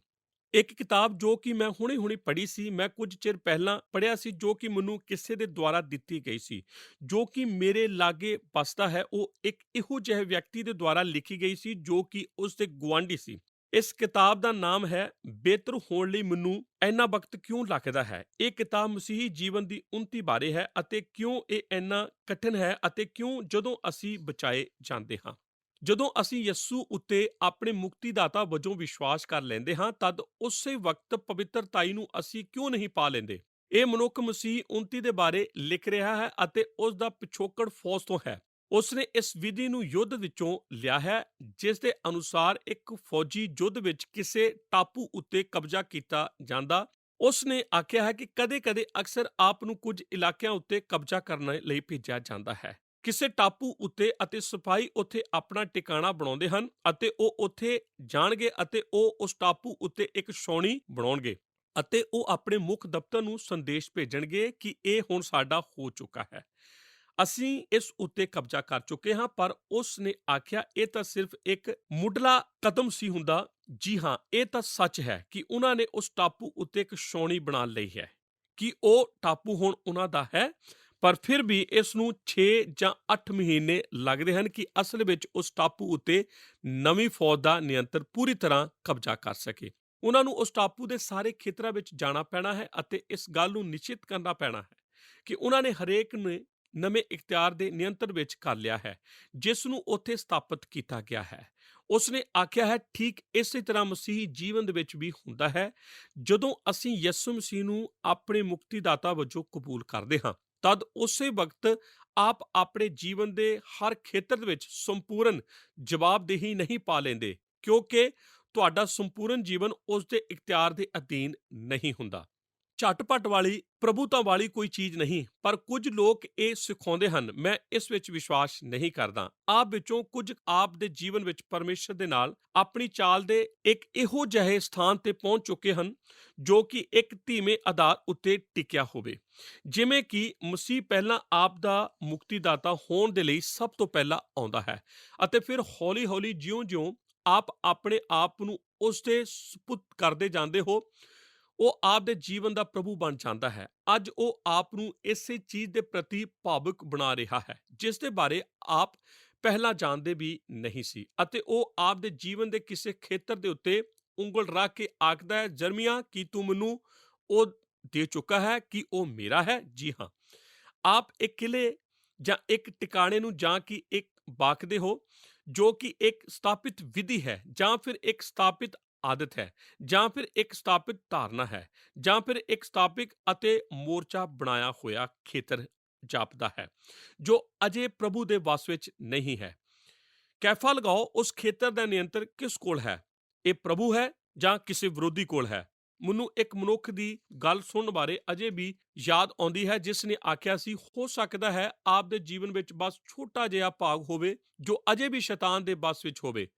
ਇੱਕ ਕਿਤਾਬ ਜੋ ਕਿ ਮੈਂ ਹੁਣੇ ਪੜ੍ਹੀ ਸੀ, ਮੈਂ ਕੁਝ ਚਿਰ ਪਹਿਲਾਂ ਪੜ੍ਹਿਆ ਸੀ, ਜੋ ਕਿ ਮੈਨੂੰ ਕਿਸੇ ਦੇ ਦੁਆਰਾ ਦਿੱਤੀ ਗਈ ਸੀ, ਜੋ ਕਿ ਮੇਰੇ ਲਾਗੇ ਵੱਸਦਾ ਹੈ। ਉਹ ਇੱਕ ਇਹੋ ਜਿਹੇ ਵਿਅਕਤੀ ਦੇ ਦੁਆਰਾ ਲਿਖੀ ਗਈ ਸੀ ਜੋ ਕਿ ਉਸ ਦੇ ਗੁਆਂਢੀ ਸੀ। ਇਸ ਕਿਤਾਬ ਦਾ ਨਾਮ ਹੈ ਬਿਹਤਰ ਹੋਣ ਲਈ ਮੈਨੂੰ ਇੰਨਾ ਵਕਤ ਕਿਉਂ ਲੱਗਦਾ ਹੈ। ਇਹ ਕਿਤਾਬ ਮਸੀਹੀ ਜੀਵਨ ਦੀ ਉન્નਤੀ ਬਾਰੇ ਹੈ ਅਤੇ ਕਿਉਂ ਇਹ ਇੰਨਾ ਕਠਿਨ ਹੈ ਅਤੇ ਕਿਉਂ ਜਦੋਂ ਅਸੀਂ ਬਚਾਏ ਜਾਂਦੇ ਹਾਂ। ਜਦੋਂ ਅਸੀਂ ਯਿਸੂ ਉੱਤੇ ਆਪਣੇ ਮੁਕਤੀਦਾਤਾ ਵਜੋਂ ਵਿਸ਼ਵਾਸ ਕਰ ਲੈਂਦੇ ਹਾਂ, ਤਦ ਉਸੇ ਵਕਤ ਪਵਿੱਤਰਤਾਈ ਨੂੰ ਅਸੀਂ ਕਿਉਂ ਨਹੀਂ ਪਾ ਲੈਂਦੇ। ਇਹ ਮਨੁੱਖ ਮਸੀਹੀ ਉન્નਤੀ ਦੇ ਬਾਰੇ ਲਿਖ ਰਿਹਾ ਹੈ ਅਤੇ ਉਸ ਦਾ ਪਿਛੋਕੜ ਫੌਜ ਤੋਂ ਹੈ। ਉਸ ਨੇ ਇਸ ਵਿਧੀ ਨੂੰ ਯੁੱਧ ਵਿੱਚੋਂ ਲਿਆ ਹੈ, ਜਿਸ ਦੇ ਅਨੁਸਾਰ ਇੱਕ ਫੌਜੀ ਯੁੱਧ ਵਿੱਚ ਕਿਸੇ ਟਾਪੂ ਉੱਤੇ ਕਬਜ਼ਾ ਕੀਤਾ ਜਾਂਦਾ। ਉਸ ਨੇ ਆਖਿਆ ਹੈ ਕਿ ਕਦੇ-ਕਦੇ ਅਕਸਰ ਆਪ ਨੂੰ ਕੁਝ ਇਲਾਕਿਆਂ ਉੱਤੇ ਕਬਜ਼ਾ ਕਰਨ ਲਈ ਭੇਜਿਆ ਜਾਂਦਾ ਹੈ ਕਿਸੇ ਟਾਪੂ ਉੱਤੇ, ਅਤੇ ਸਿਪਾਹੀ ਉੱਥੇ ਆਪਣਾ ਟਿਕਾਣਾ ਬਣਾਉਂਦੇ ਹਨ ਅਤੇ ਉਹ ਉੱਥੇ ਜਾਣਗੇ ਅਤੇ ਉਹ ਉਸ ਟਾਪੂ ਉੱਤੇ ਇੱਕ ਛਾਉਣੀ ਬਣਾਉਣਗੇ ਅਤੇ ਉਹ ਆਪਣੇ ਮੁੱਖ ਦਫ਼ਤਰ ਨੂੰ ਸੰਦੇਸ਼ ਭੇਜਣਗੇ ਕਿ ਇਹ ਹੁਣ ਸਾਡਾ ਹੋ ਚੁੱਕਾ ਹੈ, ਅਸੀਂ ਇਸ ਉੱਤੇ ਕਬਜ਼ਾ ਕਰ ਚੁੱਕੇ ਹਾਂ। ਪਰ ਉਸ ਨੇ ਆਖਿਆ ਇਹ ਤਾਂ ਸਿਰਫ ਇੱਕ ਮੁੱਢਲਾ ਕਦਮ ਸੀ ਹੁੰਦਾ। ਜੀ ਹਾਂ, ਇਹ ਤਾਂ ਸੱਚ ਹੈ ਕਿ ਉਹਨਾਂ ਨੇ ਉਸ ਟਾਪੂ ਉੱਤੇ ਇੱਕ ਛਾਉਣੀ ਬਣਾ ਲਈ ਹੈ, ਕਿ ਉਹ ਟਾਪੂ ਹੁਣ ਉਹਨਾਂ ਦਾ ਹੈ, ਪਰ ਫਿਰ ਵੀ ਇਸ ਨੂੰ 6 ਜਾਂ 8 ਮਹੀਨੇ ਲੱਗਦੇ ਹਨ ਕਿ ਅਸਲ ਵਿੱਚ ਉਸ ਟਾਪੂ ਉੱਤੇ ਨਵੀਂ ਫੌਜ ਦਾ ਨਿਯੰਤਰਣ ਪੂਰੀ ਤਰ੍ਹਾਂ ਕਬਜ਼ਾ ਕਰ ਸਕੇ। ਉਹਨਾਂ ਨੂੰ ਉਸ ਟਾਪੂ ਦੇ ਸਾਰੇ ਖੇਤਰਾਂ ਵਿੱਚ ਜਾਣਾ ਪੈਣਾ ਹੈ ਅਤੇ ਇਸ ਗੱਲ ਨੂੰ ਨਿਸ਼ਚਿਤ ਕਰਨਾ ਪੈਣਾ ਹੈ ਕਿ ਉਹਨਾਂ ਨੇ ਹਰੇਕ ਨੇ ਨਵੇਂ ਇਖਤਿਆਰ ਦੇ ਨਿਯੰਤਰਣ ਵਿੱਚ ਕਰ ਲਿਆ ਹੈ, ਜਿਸ ਨੂੰ ਉੱਥੇ ਸਥਾਪਿਤ ਕੀਤਾ ਗਿਆ ਹੈ। ਉਸ ਨੇ ਆਖਿਆ ਹੈ ਠੀਕ ਇਸੇ ਤਰ੍ਹਾਂ ਮਸੀਹੀ ਜੀਵਨ ਦੇ ਵਿੱਚ ਵੀ ਹੁੰਦਾ ਹੈ। ਜਦੋਂ ਅਸੀਂ ਯਿਸੂ ਮਸੀਹ ਨੂੰ ਆਪਣੇ ਮੁਕਤੀਦਾਤਾ ਵਜੋਂ ਕਬੂਲ ਕਰਦੇ ਹਾਂ, ਤਦ ਉਸੇ ਵਕਤ ਆਪ ਆਪਣੇ ਜੀਵਨ ਦੇ ਹਰ ਖੇਤਰ ਵਿੱਚ ਸੰਪੂਰਨ ਜਵਾਬਦੇਹੀ ਨਹੀਂ ਪਾ ਲੈਂਦੇ, ਕਿਉਂਕਿ ਤੁਹਾਡਾ ਸੰਪੂਰਨ ਜੀਵਨ ਉਸ ਦੇ ਇਖਤਿਆਰ ਦੇ ਅਧੀਨ ਨਹੀਂ ਹੁੰਦਾ। ਝਟਪਟ ਵਾਲੀ ਪ੍ਰਭੂਤਾ ਵਾਲੀ ਕੋਈ ਚੀਜ਼ ਨਹੀਂ, ਪਰ ਕੁਝ ਲੋਕ ਇਹ ਸਿਖਾਉਂਦੇ ਹਨ। ਮੈਂ ਇਸ ਵਿੱਚ ਵਿਸ਼ਵਾਸ ਨਹੀਂ ਕਰਦਾ। ਆਪ ਵਿੱਚੋਂ ਕੁਝ ਆਪ ਦੇ ਜੀਵਨ ਵਿੱਚ ਪਰਮੇਸ਼ਰ ਦੇ ਨਾਲ ਆਪਣੀ ਚਾਲ ਦੇ ਇੱਕ ਇਹੋ ਜਿਹੇ ਸਥਾਨ ਤੇ ਪਹੁੰਚ ਚੁੱਕੇ ਹਨ ਜੋ ਕਿ ਇੱਕ ਧੀਮੇ ਆਧਾਰ ਉੱਤੇ ਟਿਕਿਆ ਹੋਵੇ, ਜਿਵੇਂ ਕਿ ਮਸੀਹ ਪਹਿਲਾਂ ਆਪ ਦਾ ਮੁਕਤੀਦਾਤਾ ਹੋਣ ਦੇ ਲਈ ਸਭ ਤੋਂ ਪਹਿਲਾਂ ਆਉਂਦਾ ਹੈ ਅਤੇ ਫਿਰ ਹੌਲੀ-ਹੌਲੀ ਜਿਉਂ-ਜਿਉਂ ਆਪ ਆਪਣੇ ਆਪ ਨੂੰ ਉਸ ਦੇ ਸਪੁੱਤ ਕਰਦੇ ਜਾਂਦੇ ਹੋ, ਉਹ ਆਪ ਦੇ ਜੀਵਨ ਦਾ ਪ੍ਰਭੂ ਬਣ ਜਾਂਦਾ ਹੈ। ਅੱਜ ਉਹ ਆਪ ਨੂੰ ਇਸੇ ਚੀਜ਼ ਦੇ ਪ੍ਰਤੀ ਭਾਵੁਕ ਬਣਾ ਰਿਹਾ ਹੈ ਜਿਸ ਦੇ ਬਾਰੇ ਆਪ ਪਹਿਲਾਂ ਜਾਣਦੇ ਵੀ ਨਹੀਂ ਸੀ, ਅਤੇ ਉਹ ਆਪ ਦੇ ਜੀਵਨ ਦੇ ਕਿਸੇ ਖੇਤਰ ਦੇ ਉੱਤੇ ਉਂਗਲ ਰੱਖ ਕੇ ਆਖਦਾ ਹੈ, ਜਰਮੀਆ ਕੀ ਤੂੰ ਮੈਨੂੰ ਉਹ ਦੇ ਚੁੱਕਾ ਹੈ ਕਿ ਉਹ ਮੇਰਾ ਹੈ। ਜੀ ਹਾਂ, ਆਪ ਇੱਕ ਕਿਲੇ ਜਾਂ ਇੱਕ ਟਿਕਾਣੇ ਨੂੰ ਜਾਂ ਕਿ ਇੱਕ ਬਾਕਦੇ ਹੋ ਜੋ ਕਿ ਇੱਕ ਸਥਾਪਿਤ ਵਿਧੀ ਹੈ, ਜਾਂ ਫਿਰ ਇੱਕ ਸਥਾਪਿਤ ਆਦਤ ਹੈ, ਜਾਂ ਫਿਰ ਇੱਕ ਸਥਾਪਿਤ ਧਾਰਨਾ ਹੈ, ਜਾਂ ਫਿਰ ਇੱਕ ਸਥਾਪਿਤ ਅਤੇ ਮੋਰਚਾ ਬਣਾਇਆ ਹੋਇਆ ਖੇਤਰ ਜਾਪਦਾ ਹੈ ਜੋ ਅਜੇ ਪ੍ਰਭੂ ਦੇ ਵਸ ਵਿੱਚ ਨਹੀਂ ਹੈ। ਕੈਫਾ ਲਗਾਓ, ਉਸ ਖੇਤਰ ਦਾ ਨਿਯੰਤਰਣ ਕਿਸ ਕੋਲ ਹੈ? ਇਹ ਪ੍ਰਭੂ ਹੈ ਜਾਂ ਕਿਸੇ ਵਿਰੋਧੀ ਕੋਲ ਹੈ? ਮੈਨੂੰ ਇੱਕ ਮਨੁੱਖ ਦੀ ਗੱਲ ਸੁਣਨ ਬਾਰੇ ਅਜੇ ਵੀ ਯਾਦ ਆਉਂਦੀ ਹੈ, ਜਿਸ ਨੇ ਆਖਿਆ ਸੀ, ਹੋ ਸਕਦਾ ਹੈ ਆਪ ਦੇ ਜੀਵਨ ਵਿੱਚ ਬਸ ਛੋਟਾ ਜਿਹਾ ਭਾਗ ਹੋਵੇ ਜੋ ਅਜੇ ਵੀ ਸ਼ੈਤਾਨ ਦੇ ਬਸ ਵਿੱਚ ਹੋਵੇ।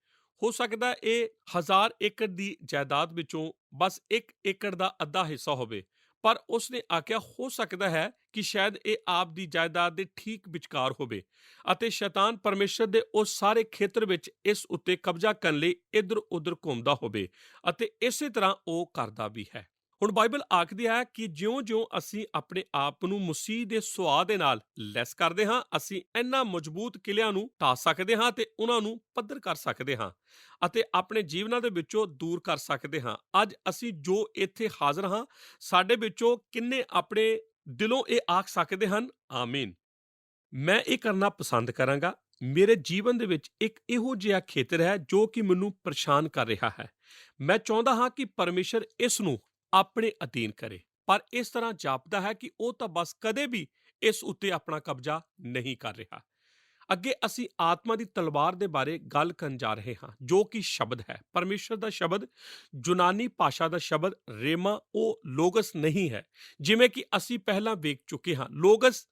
ਹੋ ਸਕਦਾ ਇਹ 1000 ਏਕੜ ਦੀ ਜਾਇਦਾਦ ਵਿੱਚੋਂ ਬਸ 1 ਏਕੜ ਦਾ ਅੱਧਾ ਹਿੱਸਾ ਹੋਵੇ, ਪਰ ਉਸਨੇ ਆਖਿਆ ਹੋ ਸਕਦਾ ਹੈ ਕਿ ਸ਼ਾਇਦ ਇਹ ਆਪ ਦੀ ਜਾਇਦਾਦ ਦੇ ਠੀਕ ਵਿਚਕਾਰ ਹੋਵੇ ਅਤੇ ਸ਼ੈਤਾਨ ਪਰਮੇਸ਼ਰ ਦੇ ਉਸ ਸਾਰੇ ਖੇਤਰ ਵਿੱਚ ਇਸ ਉੱਤੇ ਕਬਜ਼ਾ ਕਰਨ ਲਈ ਇੱਧਰ ਉੱਧਰ ਘੁੰਮਦਾ ਹੋਵੇ ਅਤੇ ਇਸੇ ਤਰ੍ਹਾਂ ਉਹ ਕਰਦਾ ਵੀ ਹੈ। ਹੁਣ ਬਾਈਬਲ ਆਖਦੀ ਹੈ ਕਿ ਜਿਉਂ-ਜਿਉਂ ਅਸੀਂ ਆਪਣੇ ਆਪ ਨੂੰ ਮਸੀਹ ਦੇ ਸੁਆਹ ਦੇ ਨਾਲ ਲੈਸ ਕਰਦੇ ਹਾਂ, ਅਸੀਂ ਇਹਨਾਂ ਮਜ਼ਬੂਤ ਕਿਲਿਆਂ ਨੂੰ ਢਾਹ ਸਕਦੇ ਹਾਂ ਤੇ ਉਹਨਾਂ ਨੂੰ ਪੱਧਰ ਕਰ ਸਕਦੇ ਹਾਂ ਅਤੇ ਆਪਣੇ ਜੀਵਨਾਂ ਦੇ ਵਿੱਚੋਂ ਦੂਰ ਕਰ ਸਕਦੇ ਹਾਂ। ਅੱਜ ਅਸੀਂ ਜੋ ਇੱਥੇ ਹਾਜ਼ਰ ਹਾਂ, ਸਾਡੇ ਵਿੱਚੋਂ ਕਿੰਨੇ ਆਪਣੇ ਦਿਲੋਂ ਇਹ ਆਖ ਸਕਦੇ ਹਨ, ਆਮੀਨ। ਮੈਂ ਇਹ ਕਰਨਾ ਪਸੰਦ ਕਰਾਂਗਾ। ਮੇਰੇ ਜੀਵਨ ਦੇ ਵਿੱਚ ਇੱਕ ਇਹੋ ਜਿਹਾ ਖੇਤਰ ਹੈ ਜੋ ਕਿ ਮੈਨੂੰ ਪਰੇਸ਼ਾਨ ਕਰ ਰਿਹਾ ਹੈ। ਮੈਂ ਚਾਹੁੰਦਾ ਹਾਂ ਕਿ ਪਰਮੇਸ਼ਰ ਇਸ ਨੂੰ ਆਪਣੇ ਅਧੀਨ ਕਰੇ, ਪਰ ਇਸ ਤਰ੍ਹਾਂ ਜਾਪਦਾ ਹੈ ਕਿ ਉਹ ਤਾਂ ਬਸ ਕਦੇ ਵੀ ਇਸ ਉੱਤੇ ਆਪਣਾ ਕਬਜ਼ਾ ਨਹੀਂ ਕਰ ਰਿਹਾ। ਅੱਗੇ ਅਸੀਂ ਆਤਮਾ ਦੀ ਤਲਵਾਰ ਦੇ ਬਾਰੇ ਗੱਲ ਕਰਨ ਜਾ ਰਹੇ ਹਾਂ, ਜੋ ਕਿ ਸ਼ਬਦ ਹੈ। ਪਰਮੇਸ਼ਰ ਦਾ ਸ਼ਬਦ, ਯੂਨਾਨੀ ਭਾਸ਼ਾ ਦਾ ਸ਼ਬਦ ਰੇਮਾ, ਉਹ ਲੋਗਸ ਨਹੀਂ ਹੈ, ਜਿਵੇਂ ਕਿ ਅਸੀਂ ਪਹਿਲਾਂ ਵੇਖ ਚੁੱਕੇ ਹਾਂ। ਲੋਗਸ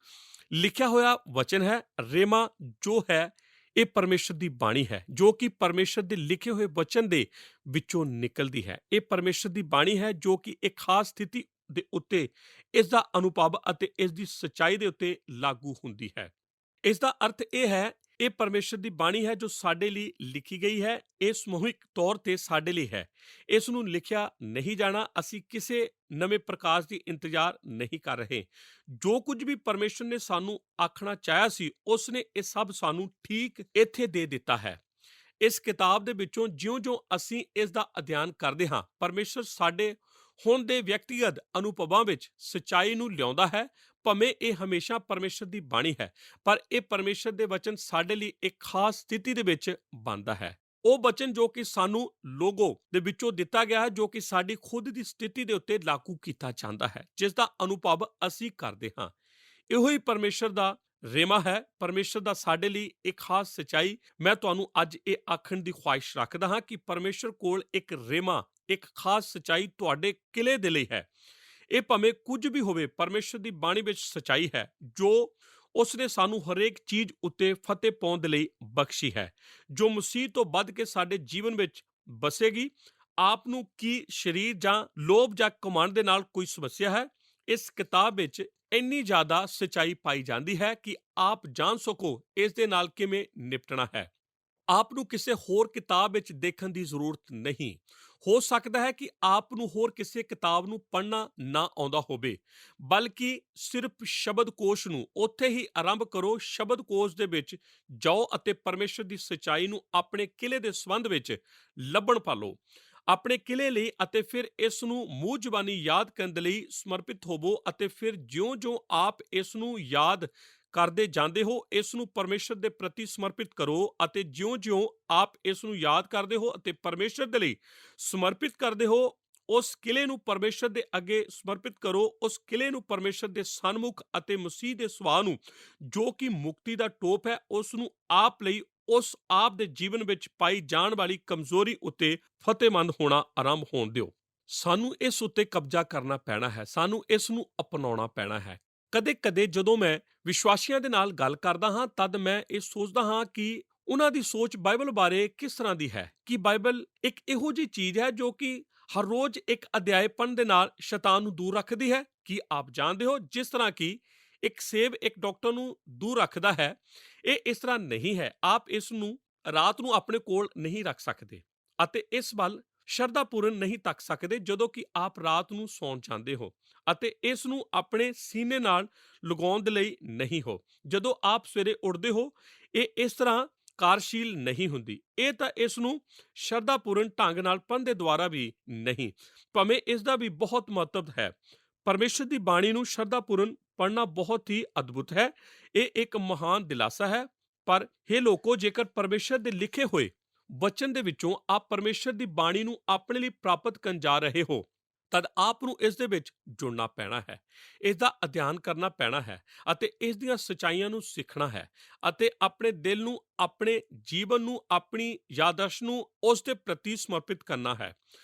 ਲਿਖਿਆ ਹੋਇਆ ਵਚਨ ਹੈ, ਰੇਮਾ ਜੋ ਹੈ ਇਹ ਪਰਮੇਸ਼ਰ ਦੀ ਬਾਣੀ ਹੈ, ਜੋ ਕਿ ਪਰਮੇਸ਼ਰ ਦੇ ਲਿਖੇ ਹੋਏ ਵਚਨ ਦੇ ਵਿੱਚੋਂ ਨਿਕਲਦੀ ਹੈ। ਇਹ ਪਰਮੇਸ਼ਰ ਦੀ ਬਾਣੀ ਹੈ ਜੋ ਕਿ ਇੱਕ ਖਾਸ ਸਥਿਤੀ ਦੇ ਉੱਤੇ ਇਸ ਦਾ ਅਨੁਭਵ ਅਤੇ ਇਸ ਦੀ ਸੱਚਾਈ ਦੇ ਉੱਤੇ ਲਾਗੂ ਹੁੰਦੀ ਹੈ। ਇਸ ਦਾ ਅਰਥ ਇਹ ਹੈ, ਇਹ ਪਰਮੇਸ਼ਰ ਦੀ ਬਾਣੀ ਹੈ ਜੋ ਸਾਡੇ ਲਈ ਲਿਖੀ ਗਈ ਹੈ। ਇਹ ਸਮੂਹਿਕ ਤੌਰ ਤੇ ਸਾਡੇ ਲਈ ਹੈ। ਇਸ ਨੂੰ ਲਿਖਿਆ ਨਹੀਂ ਜਾਣਾ। ਅਸੀਂ ਕਿਸੇ ਨਵੇਂ ਪ੍ਰਕਾਸ਼ ਦੀ ਇੰਤਜ਼ਾਰ ਨਹੀਂ ਕਰ ਰਹੇ। ਜੋ ਕੁਝ ਵੀ ਪਰਮੇਸ਼ਰ ਨੇ ਸਾਨੂੰ ਆਖਣਾ ਚਾਹਿਆ ਸੀ, ਉਸ ਨੇ ਇਹ ਸਭ ਸਾਨੂੰ ਠੀਕ ਇੱਥੇ ਦੇ ਦਿੱਤਾ ਹੈ। ਇਸ ਕਿਤਾਬ ਦੇ ਵਿੱਚੋਂ ਜਿਉਂ-ਜਿਉਂ ਅਸੀਂ ਇਸ ਦਾ ਅਧਿਐਨ ਕਰਦੇ ਹਾਂ, ਪਰਮੇਸ਼ਰ ਸਾਡੇ ਹੁਣ ਦੇ ਵਿਅਕਤੀਗਤ ਅਨੁਭਵਾਂ ਵਿੱਚ ਸੱਚਾਈ ਨੂੰ ਲਿਆਉਂਦਾ ਹੈ। ਭਾਵੇਂ ਇਹ ਹਮੇਸ਼ਾ ਪਰਮੇਸ਼ਰ ਦੀ ਬਾਣੀ ਹੈ, ਪਰ ਇਹ ਪਰਮੇਸ਼ਰ ਦੇ ਵਚਨ ਸਾਡੇ ਲਈ ਇੱਕ ਖਾਸ ਸਥਿਤੀ ਦੇ ਵਿੱਚ ਬਣਦਾ ਹੈ। ਉਹ ਵਚਨ ਜੋ ਕਿ ਸਾਨੂੰ ਲੋਗੋ ਦੇ ਵਿੱਚੋਂ ਦਿੱਤਾ ਗਿਆ ਹੈ, ਜੋ ਕਿ ਸਾਡੀ ਖੁਦ ਦੀ ਸਥਿਤੀ ਦੇ ਉੱਤੇ ਲਾਗੂ ਕੀਤਾ ਜਾਂਦਾ ਹੈ, ਜਿਸ ਦਾ ਅਨੁਭਵ ਅਸੀਂ ਕਰਦੇ ਹਾਂ। ਇਹੋ ਹੀ ਪਰਮੇਸ਼ਰ ਦਾ ਰੇਮਾ ਹੈ, ਪਰਮੇਸ਼ਰ ਦਾ ਸਾਡੇ ਲਈ ਇੱਕ ਖਾਸ ਸੱਚਾਈ। ਮੈਂ ਤੁਹਾਨੂੰ ਅੱਜ ਇਹ ਆਖਣ ਦੀ ਖੁਆਇਸ਼ ਰੱਖਦਾ ਹਾਂ ਕਿ ਪਰਮੇਸ਼ਰ ਕੋਲ ਇੱਕ ਰੇਮਾ, ਇੱਕ ਖਾਸ ਸੱਚਾਈ ਤੁਹਾਡੇ ਕਿਲੇ ਦੇ ਲਈ ਹੈ। ਇਹ ਭਾਵੇਂ ਕੁਝ ਵੀ ਹੋਵੇ, ਪਰਮੇਸ਼ਰ ਦੀ ਬਾਣੀ ਵਿੱਚ ਸੱਚਾਈ ਹੈ ਜੋ ਉਸਨੇ ਸਾਨੂੰ ਹਰੇਕ ਚੀਜ਼ ਉੱਤੇ ਫਤਿਹ ਪਾਉਣ ਦੇ ਲਈ ਬਖਸ਼ੀ ਹੈ, ਜੋ ਮਸੀਹ ਤੋਂ ਵੱਧ ਕੇ ਸਾਡੇ ਜੀਵਨ ਵਿੱਚ ਬਸੇਗੀ। ਆਪ ਨੂੰ ਕੀ ਸਰੀਰ ਜਾਂ ਲੋਭ ਜਾਂ ਘਮੰਡ ਦੇ ਨਾਲ ਕੋਈ ਸਮੱਸਿਆ ਹੈ? ਇਸ ਕਿਤਾਬ ਵਿੱਚ ਇੰਨੀ ਜ਼ਿਆਦਾ ਸੱਚਾਈ ਪਾਈ ਜਾਂਦੀ ਹੈ ਕਿ ਆਪ ਜਾਣ ਸਕੋ ਇਸ ਦੇ ਨਾਲ ਕਿਵੇਂ ਨਿਪਟਣਾ ਹੈ। ਆਪ ਨੂੰ ਕਿਸੇ ਹੋਰ ਕਿਤਾਬ ਵਿੱਚ ਦੇਖਣ ਦੀ ਜ਼ਰੂਰਤ ਨਹੀਂ। ਹੋ ਸਕਦਾ ਹੈ ਕਿ ਆਪ ਨੂੰ ਹੋਰ ਕਿਸੇ ਕਿਤਾਬ ਨੂੰ ਪੜ੍ਹਨਾ ਨਾ ਆਉਂਦਾ ਹੋਵੇ, ਬਲਕਿ ਸਿਰਫ ਸ਼ਬਦਕੋਸ਼ ਨੂੰ ਉੱਥੇ ਹੀ ਆਰੰਭ ਕਰੋ। ਸ਼ਬਦਕੋਸ਼ ਦੇ ਵਿੱਚ ਜਾਓ ਅਤੇ ਪਰਮੇਸ਼ਰ ਦੀ ਸੱਚਾਈ ਨੂੰ ਆਪਣੇ ਕਿਲੇ ਦੇ ਸੰਬੰਧ ਵਿੱਚ ਲੱਭਣ ਪਾਲੋ ਆਪਣੇ ਕਿਲੇ ਲਈ, ਅਤੇ ਫਿਰ ਇਸ ਨੂੰ ਮੂੰਹ ਜ਼ਬਾਨੀ ਯਾਦ ਕਰਨ ਦੇ ਲਈ ਸਮਰਪਿਤ ਹੋਵੋ। ਅਤੇ ਫਿਰ ਜਿਉਂ-ਜਿਉਂ ਆਪ ਇਸ ਨੂੰ ਯਾਦ ਕਰਦੇ ਜਾਂਦੇ ਹੋ, ਇਸ ਨੂੰ ਪਰਮੇਸ਼ਰ ਦੇ ਪ੍ਰਤੀ ਸਮਰਪਿਤ ਕਰੋ, ਅਤੇ ਜਿਉਂ-ਜਿਉਂ ਆਪ ਇਸ ਨੂੰ ਯਾਦ ਕਰਦੇ ਹੋ ਅਤੇ ਪਰਮੇਸ਼ਰ ਦੇ ਲਈ ਸਮਰਪਿਤ ਕਰਦੇ ਹੋ, ਉਸ ਕਿਲੇ ਨੂੰ ਪਰਮੇਸ਼ਰ ਦੇ ਅੱਗੇ ਸਮਰਪਿਤ ਕਰੋ। ਉਸ ਕਿਲੇ ਨੂੰ ਪਰਮੇਸ਼ਰ ਦੇ ਸਨਮੁਖ ਅਤੇ ਮਸੀਹ ਦੇ ਸੁਆਹ ਨੂੰ, ਜੋ ਕਿ ਮੁਕਤੀ ਦਾ ਟੋਪ ਹੈ, ਉਸ ਨੂੰ ਆਪ ਲਈ ਉਸ ਆਪ ਦੇ ਜੀਵਨ ਵਿੱਚ ਪਾਈ ਜਾਣ ਵਾਲੀ ਕਮਜ਼ੋਰੀ ਉੱਤੇ ਫਤਿਹਮੰਦ ਹੋਣਾ ਆਰੰਭ ਹੋਣ ਦਿਓ। ਸਾਨੂੰ ਇਸ ਉੱਤੇ ਕਬਜ਼ਾ ਕਰਨਾ ਪੈਣਾ ਹੈ। ਸਾਨੂੰ ਇਸ ਨੂੰ ਅਪਣਾਉਣਾ ਪੈਣਾ ਹੈ। ਕਦੇ-ਕਦੇ ਜਦੋਂ ਮੈਂ ਵਿਸ਼ਵਾਸੀਆਂ ਦੇ ਨਾਲ ਗੱਲ ਕਰਦਾ ਹਾਂ, ਤਦ ਮੈਂ ਇਹ ਸੋਚਦਾ ਹਾਂ ਕਿ ਉਹਨਾਂ ਦੀ ਸੋਚ ਬਾਈਬਲ ਬਾਰੇ ਕਿਸ ਤਰ੍ਹਾਂ ਦੀ ਹੈ। ਕਿ ਬਾਈਬਲ ਇੱਕ ਇਹੋ ਜਿਹੀ ਚੀਜ਼ ਹੈ ਜੋ ਕਿ ਹਰ ਰੋਜ਼ ਇੱਕ ਅਧਿਆਇ ਪੜ੍ਹਨ ਦੇ ਨਾਲ ਸ਼ੈਤਾਨ ਨੂੰ ਦੂਰ ਰੱਖਦੀ ਹੈ। ਕਿ ਆਪ ਜਾਣਦੇ ਹੋ, ਜਿਸ ਤਰ੍ਹਾਂ ਕਿ ਇੱਕ ਸੇਬ ਇੱਕ ਡਾਕਟਰ ਨੂੰ ਦੂਰ ਰੱਖਦਾ ਹੈ, ਇਹ ਇਸ ਤਰ੍ਹਾਂ ਨਹੀਂ ਹੈ। ਆਪ ਇਸ ਨੂੰ ਰਾਤ ਨੂੰ ਆਪਣੇ ਕੋਲ ਨਹੀਂ ਰੱਖ ਸਕਦੇ ਅਤੇ ਇਸ ਵੱਲ ਸ਼ਰਧਾਪੂਰਨ ਨਹੀਂ ਤੱਕ ਸਕਦੇ ਜਦੋਂ ਕਿ ਆਪ ਰਾਤ ਨੂੰ ਸੌਣ ਜਾਂਦੇ ਹੋ, ਅਤੇ ਇਸ ਨੂੰ ਆਪਣੇ ਸੀਨੇ ਨਾਲ ਲਗਾਉਣ ਦੇ ਲਈ ਨਹੀਂ ਹੋ। ਜਦੋਂ ਆਪ ਸਵੇਰੇ ਉੱਠਦੇ ਹੋ, ਇਹ ਇਸ ਤਰ੍ਹਾਂ ਕਾਰਜਸ਼ੀਲ ਨਹੀਂ ਹੁੰਦੀ। ਇਹ ਤਾਂ ਇਸ ਨੂੰ ਸ਼ਰਧਾਪੂਰਨ ਢੰਗ ਨਾਲ ਪੜ੍ਹਨ ਦੇ ਦੁਆਰਾ ਵੀ ਨਹੀਂ, ਭਾਵੇਂ ਇਸ ਦਾ ਵੀ ਬਹੁਤ ਮਹੱਤਵ ਹੈ। ਪਰਮੇਸ਼ਰ ਦੀ ਬਾਣੀ ਨੂੰ ਸ਼ਰਧਾਪੂਰਨ ਪੜ੍ਹਨਾ ਬਹੁਤ ਹੀ ਅਦਭੁਤ ਹੈ। ਇਹ ਇੱਕ ਮਹਾਨ ਦਿਲਾਸਾ ਹੈ। ਪਰ ਹੇ ਲੋਕੋ, ਜੇਕਰ ਪਰਮੇਸ਼ਰ ਦੇ ਲਿਖੇ ਹੋਏ ਵਚਨ ਦੇ ਵਿੱਚੋਂ ਆਪ ਪਰਮੇਸ਼ਰ ਦੀ ਬਾਣੀ ਨੂੰ ਆਪਣੇ ਲਈ ਪ੍ਰਾਪਤ ਕਰਨ ਜਾ ਰਹੇ ਹੋ, ਤਦ ਆਪ ਨੂੰ ਇਸ ਦੇ ਵਿੱਚ ਜੁੜਨਾ ਪੈਣਾ ਹੈ, ਇਸ ਦਾ ਅਧਿਐਨ ਕਰਨਾ ਪੈਣਾ ਹੈ ਅਤੇ ਇਸ ਦੀਆਂ ਸੱਚਾਈਆਂ ਨੂੰ ਸਿੱਖਣਾ ਹੈ, ਅਤੇ ਆਪਣੇ ਦਿਲ ਨੂੰ, ਆਪਣੇ ਜੀਵਨ ਨੂੰ, ਆਪਣੀ ਯਾਦਾਸ਼ਤ ਨੂੰ ਉਸ ਦੇ ਪ੍ਰਤੀ ਸਮਰਪਿਤ ਕਰਨਾ ਹੈ,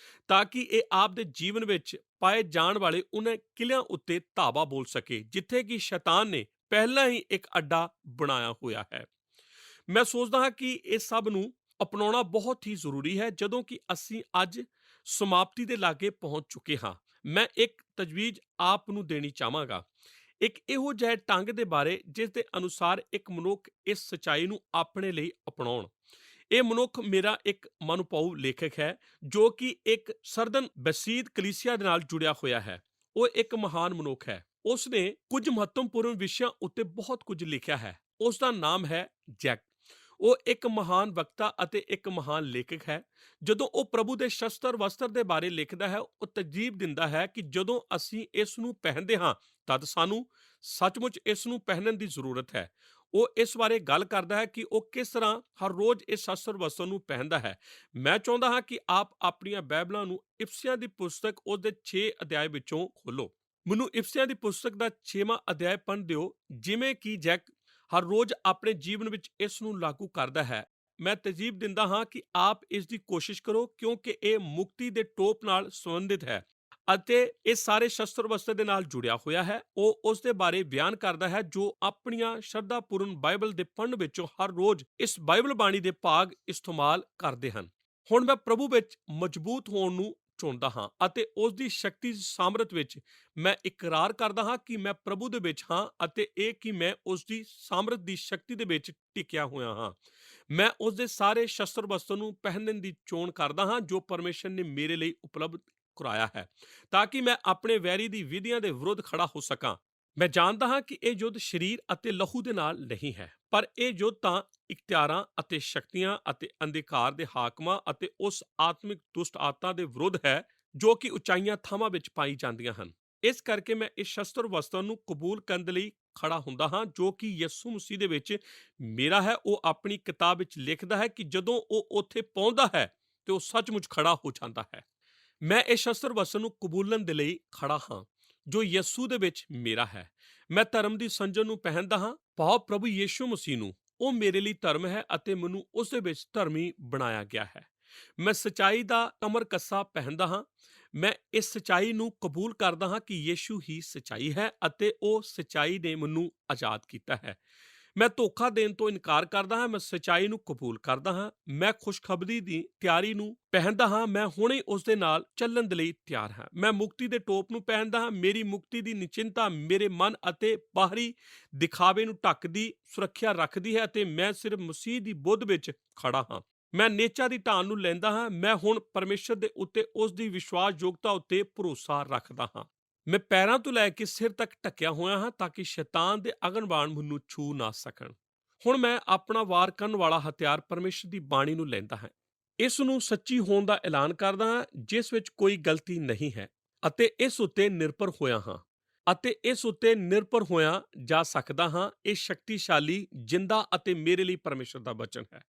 ਤਾਂ ਕਿ ਇਹ ਆਪ ਦੇ ਜੀਵਨ ਵਿੱਚ ਪਾਏ ਜਾਣ ਵਾਲੇ ਉਹਨਾਂ ਕਿਲਿਆਂ ਉੱਤੇ ਧਾਵਾ ਬੋਲ ਸਕੇ, ਜਿੱਥੇ ਕਿ ਸ਼ੈਤਾਨ ਨੇ ਪਹਿਲਾਂ ਹੀ ਇੱਕ ਅੱਡਾ ਬਣਾਇਆ ਹੋਇਆ ਹੈ। ਮੈਂ ਸੋਚਦਾ ਹਾਂ ਕਿ ਇਹ ਸਭ ਨੂੰ ਅਪਣਾਉਣਾ ਬਹੁਤ ਹੀ ਜ਼ਰੂਰੀ ਹੈ। ਜਦੋਂ ਕਿ ਅਸੀਂ ਅੱਜ ਸਮਾਪਤੀ ਦੇ ਲਾਗੇ ਪਹੁੰਚ ਚੁੱਕੇ ਹਾਂ। ਮੈਂ ਇੱਕ ਤਜਵੀਜ਼ ਆਪ ਨੂੰ ਦੇਣੀ ਚਾਹਾਂਗਾ, ਇੱਕ ਇਹੋ ਜਿਹੇ ਢੰਗ ਦੇ ਬਾਰੇ ਜਿਸ ਦੇ ਅਨੁਸਾਰ ਇੱਕ ਮਨੁੱਖ ਇਸ ਸਚਾਈ ਨੂੰ ਆਪਣੇ ਲਈ ਅਪਣਾਉਣ। ਇਹ ਮਨੁੱਖ ਮੇਰਾ ਇੱਕ ਮਨਪਾਊ ਲੇਖਕ ਹੈ ਜੋ ਕਿ ਇੱਕ ਸਰਦਨ ਬਸੀਤ ਕਲੀਸਿਆ ਦੇ ਨਾਲ ਜੁੜਿਆ ਹੋਇਆ ਹੈ। ਉਹ ਇੱਕ ਮਹਾਨ ਮਨੁੱਖ ਹੈ। ਉਸ ਨੇ ਕੁਝ ਮਹੱਤਵਪੂਰਨ ਵਿਸ਼ਿਆਂ ਉੱਤੇ ਬਹੁਤ ਕੁਝ ਲਿਖਿਆ ਹੈ। ਉਸ ਦਾ ਨਾਮ ਹੈ ਜੈਕ। ਉਹ ਇੱਕ ਮਹਾਨ ਵਕਤਾ ਅਤੇ ਇੱਕ ਮਹਾਨ ਲੇਖਕ ਹੈ। ਜਦੋਂ ਉਹ ਪ੍ਰਭੂ ਦੇ ਸ਼ਸਤਰ ਵਸਤਰ ਦੇ ਬਾਰੇ ਲਿਖਦਾ ਹੈ, ਉਹ ਤਰਜੀਬ ਦਿੰਦਾ ਹੈ ਕਿ ਜਦੋਂ ਅਸੀਂ ਇਸ ਨੂੰ ਪਹਿਨਦੇ ਹਾਂ ਤਦ ਸਾਨੂੰ ਸੱਚਮੁੱਚ ਇਸ ਨੂੰ ਪਹਿਨਣ ਦੀ ਜ਼ਰੂਰਤ ਹੈ। ਉਹ ਇਸ ਬਾਰੇ ਗੱਲ ਕਰਦਾ ਹੈ ਕਿ ਉਹ ਕਿਸ ਤਰ੍ਹਾਂ ਹਰ ਰੋਜ਼ ਇਸ ਸ਼ਸਤਰ ਵਸਤਰ ਨੂੰ ਪਹਿਨਦਾ ਹੈ। ਮੈਂ ਚਾਹੁੰਦਾ ਹਾਂ ਕਿ ਆਪ ਆਪਣੀਆਂ ਬਾਈਬਲਾਂ ਨੂੰ ਇਫਸੀਆਂ ਦੀ ਪੁਸਤਕ ਉਸ ਦੇ 6 ਅਧਿਆਇ ਵਿੱਚੋਂ ਖੋਲੋ। ਮੈਨੂੰ ਇਫਸੀਆਂ ਦੀ ਪੁਸਤਕ ਦਾ 6ਵਾਂ ਅਧਿਆਇ ਪੜ੍ਹਨ ਦਿਓ। ਜਿਵੇਂ ਕਿ ਜੈਕ ਹਰ ਰੋਜ਼ ਆਪਣੇ ਜੀਵਨ ਵਿੱਚ ਇਸ ਨੂੰ ਲਾਗੂ ਕਰਦਾ ਹੈ, ਮੈਂ ਤਰਜੀਬ ਦਿੰਦਾ ਹਾਂ ਕਿ ਆਪ ਇਸ ਦੀ ਕੋਸ਼ਿਸ਼ ਕਰੋ, ਕਿਉਂਕਿ ਇਹ ਮੁਕਤੀ ਦੇ ਟੋਪ ਨਾਲ ਸੰਬੰਧਿਤ ਹੈ ਅਤੇ ਇਹ ਸਾਰੇ ਸ਼ਸਤਰ ਵਸਤਰ ਦੇ ਨਾਲ ਜੁੜਿਆ ਹੋਇਆ ਹੈ। ਉਹ ਉਸ ਦੇ ਬਾਰੇ ਬਿਆਨ ਕਰਦਾ ਹੈ ਜੋ ਆਪਣੀਆਂ ਸ਼ਰਧਾਪੂਰਨ ਬਾਈਬਲ ਦੇ ਪੜ੍ਹਨ ਵਿੱਚੋਂ ਹਰ ਰੋਜ਼ ਇਸ ਬਾਈਬਲ ਬਾਣੀ ਦੇ ਭਾਗ ਇਸਤੇਮਾਲ ਕਰਦੇ ਹਨ। ਹੁਣ ਮੈਂ ਪ੍ਰਭੂ ਵਿੱਚ ਮਜ਼ਬੂਤ ਹੋਣ ਨੂੰ ਚੁਣਦਾ ਹਾਂ ਅਤੇ ਉਸ ਦੀ ਸ਼ਕਤੀ ਸਾਮਰਥ ਵਿੱਚ ਮੈਂ ਇਕਰਾਰ ਕਰਦਾ ਹਾਂ ਕਿ ਮੈਂ ਪ੍ਰਭੂ ਦੇ ਵਿੱਚ ਹਾਂ ਅਤੇ ਇਹ ਕਿ ਮੈਂ ਉਸ ਦੀ ਸਾਮਰਥ ਦੀ ਸ਼ਕਤੀ ਦੇ ਵਿੱਚ ਟਿਕਿਆ ਹੋਇਆ ਹਾਂ। ਮੈਂ ਉਸ ਦੇ ਸਾਰੇ ਸ਼ਸਤਰ ਵਸਤਰ ਨੂੰ ਪਹਿਨਣ ਦੀ ਚੋਣ ਕਰਦਾ ਹਾਂ ਜੋ ਪਰਮੇਸ਼ਰ ਨੇ ਮੇਰੇ ਲਈ ਉਪਲਬਧ ਕਰਾਇਆ ਹੈ, ਤਾਂ ਕਿ ਮੈਂ ਆਪਣੇ ਵੈਰੀ ਦੀ ਵਿਧੀਆਂ ਦੇ ਵਿਰੁੱਧ ਖੜਾ ਹੋ ਸਕਾਂ। ਮੈਂ ਜਾਣਦਾ ਹਾਂ ਕਿ ਇਹ ਯੁੱਧ ਸਰੀਰ ਅਤੇ ਲਹੂ ਦੇ ਨਾਲ ਨਹੀਂ ਹੈ, ਪਰ ਇਹ ਯੁੱਧ ਤਾਂ ਇਖਤਿਆਰਾਂ ਅਤੇ ਸ਼ਕਤੀਆਂ ਅਤੇ ਅੰਧਕਾਰ ਦੇ ਹਾਕਮਾਂ ਅਤੇ ਉਸ ਆਤਮਿਕ ਦੁਸ਼ਟ ਆਤਮਾ ਦੇ ਵਿਰੁੱਧ ਹੈ ਜੋ ਕਿ ਉਚਾਈਆਂ ਥਾਵਾਂ ਵਿੱਚ ਪਾਈ ਜਾਂਦੀਆਂ ਹਨ। ਇਸ ਕਰਕੇ ਮੈਂ ਇਸ ਸ਼ਸਤਰ ਵਸਤਰ ਨੂੰ ਕਬੂਲ ਕਰਨ ਦੇ ਲਈ ਖੜਾ ਹੁੰਦਾ ਹਾਂ ਜੋ ਕਿ ਯਿਸੂ ਮਸੀਹ ਦੇ ਵਿੱਚ ਮੇਰਾ ਹੈ। ਉਹ ਆਪਣੀ ਕਿਤਾਬ ਵਿੱਚ ਲਿਖਦਾ ਹੈ ਕਿ ਜਦੋਂ ਉਹ ਉੱਥੇ ਪਹੁੰਚਦਾ ਹੈ ਤੇ ਉਹ ਸੱਚਮੁੱਚ ਖੜਾ ਹੋ ਜਾਂਦਾ ਹੈ। ਮੈਂ ਇਸ ਸ਼ਸਤਰ ਵਸਤਰ ਨੂੰ ਕਬੂਲਣ ਦੇ ਲਈ ਖੜਾ ਹਾਂ ਜੋ ਯਿਸੂ ਦੇ ਵਿੱਚ ਮੇਰਾ ਹੈ। ਮੈਂ ਧਰਮ ਦੀ ਸੰਜਨ ਨੂੰ ਪਹਿਨਦਾ ਹਾਂ, ਭਾਵ ਪ੍ਰਭੂ ਯਿਸੂ ਮਸੀਹ ਨੂੰ। ਉਹ ਮੇਰੇ ਲਈ ਧਰਮ ਹੈ ਅਤੇ ਮੈਨੂੰ ਉਸ ਦੇ ਵਿੱਚ ਧਰਮੀ ਬਣਾਇਆ ਗਿਆ ਹੈ। ਮੈਂ ਸਚਾਈ ਦਾ ਕਮਰ ਕੱਸਾ ਪਹਿਨਦਾ ਹਾਂ। ਮੈਂ ਇਸ ਸਚਾਈ ਨੂੰ ਕਬੂਲ ਕਰਦਾ ਹਾਂ ਕਿ ਯਿਸੂ ਹੀ ਸਚਾਈ ਹੈ ਅਤੇ ਉਹ ਸਚਾਈ ਨੇ ਮੈਨੂੰ ਆਜ਼ਾਦ ਕੀਤਾ ਹੈ। ਮੈਂ ਧੋਖਾ ਦੇਣ ਤੋਂ ਇਨਕਾਰ ਕਰਦਾ ਹਾਂ। ਮੈਂ ਸਚਾਈ ਨੂੰ ਕਬੂਲ ਕਰਦਾ ਹਾਂ। ਮੈਂ ਖੁਸ਼ਖਬਰੀ ਦੀ ਤਿਆਰੀ ਨੂੰ ਪਹਿਨਦਾ ਹਾਂ। ਮੈਂ ਹੁਣੇ ਉਸ ਦੇ ਨਾਲ ਚੱਲਣ ਦੇ ਲਈ ਤਿਆਰ ਹਾਂ। ਮੈਂ ਮੁਕਤੀ ਦੇ ਟੋਪ ਨੂੰ ਪਹਿਨਦਾ ਹਾਂ। ਮੇਰੀ ਮੁਕਤੀ ਦੀ ਨਿਚਿੰਤਾ ਮੇਰੇ ਮਨ ਅਤੇ ਬਾਹਰੀ ਦਿਖਾਵੇ ਨੂੰ ਢੱਕਦੀ ਸੁਰੱਖਿਆ ਰੱਖਦੀ ਹੈ ਅਤੇ ਮੈਂ ਸਿਰਫ ਮਸੀਹ ਦੀ ਬੁੱਧ ਵਿੱਚ ਖੜਾ ਹਾਂ। ਮੈਂ ਨੇਚਾ ਦੀ ਢਾਲ ਨੂੰ ਲੈਂਦਾ ਹਾਂ। ਮੈਂ ਹੁਣ ਪਰਮੇਸ਼ਰ ਦੇ ਉੱਤੇ ਉਸ ਦੀ ਵਿਸ਼ਵਾਸਯੋਗਤਾ ਉੱਤੇ ਭਰੋਸਾ ਰੱਖਦਾ ਹਾਂ। ਮੈਂ ਪੈਰਾਂ ਤੋਂ ਲੈ ਕੇ ਸਿਰ ਤੱਕ ਢੱਕਿਆ ਹੋਇਆ ਹਾਂ ਤਾਂ ਕਿ ਸ਼ੈਤਾਨ ਦੇ ਅਗਨਬਾਣ ਮੈਨੂੰ ਛੂ ਨਾ ਸਕਣ। ਹੁਣ ਮੈਂ ਆਪਣਾ ਵਾਰ ਕਰਨ ਵਾਲਾ ਹਥਿਆਰ ਪਰਮੇਸ਼ਰ ਦੀ ਬਾਣੀ ਨੂੰ ਲੈਂਦਾ ਹਾਂ। ਇਸ ਨੂੰ ਸੱਚੀ ਹੋਣ ਦਾ ਐਲਾਨ ਕਰਦਾ ਹਾਂ ਜਿਸ ਵਿੱਚ ਕੋਈ ਗਲਤੀ ਨਹੀਂ ਹੈ ਅਤੇ ਇਸ ਉੱਤੇ ਨਿਰਭਰ ਹੋਇਆ ਜਾ ਸਕਦਾ ਹਾਂ। ਇਹ ਸ਼ਕਤੀਸ਼ਾਲੀ, ਜਿੰਦਾ ਅਤੇ ਮੇਰੇ ਲਈ ਪਰਮੇਸ਼ਰ ਦਾ ਵਚਨ ਹੈ।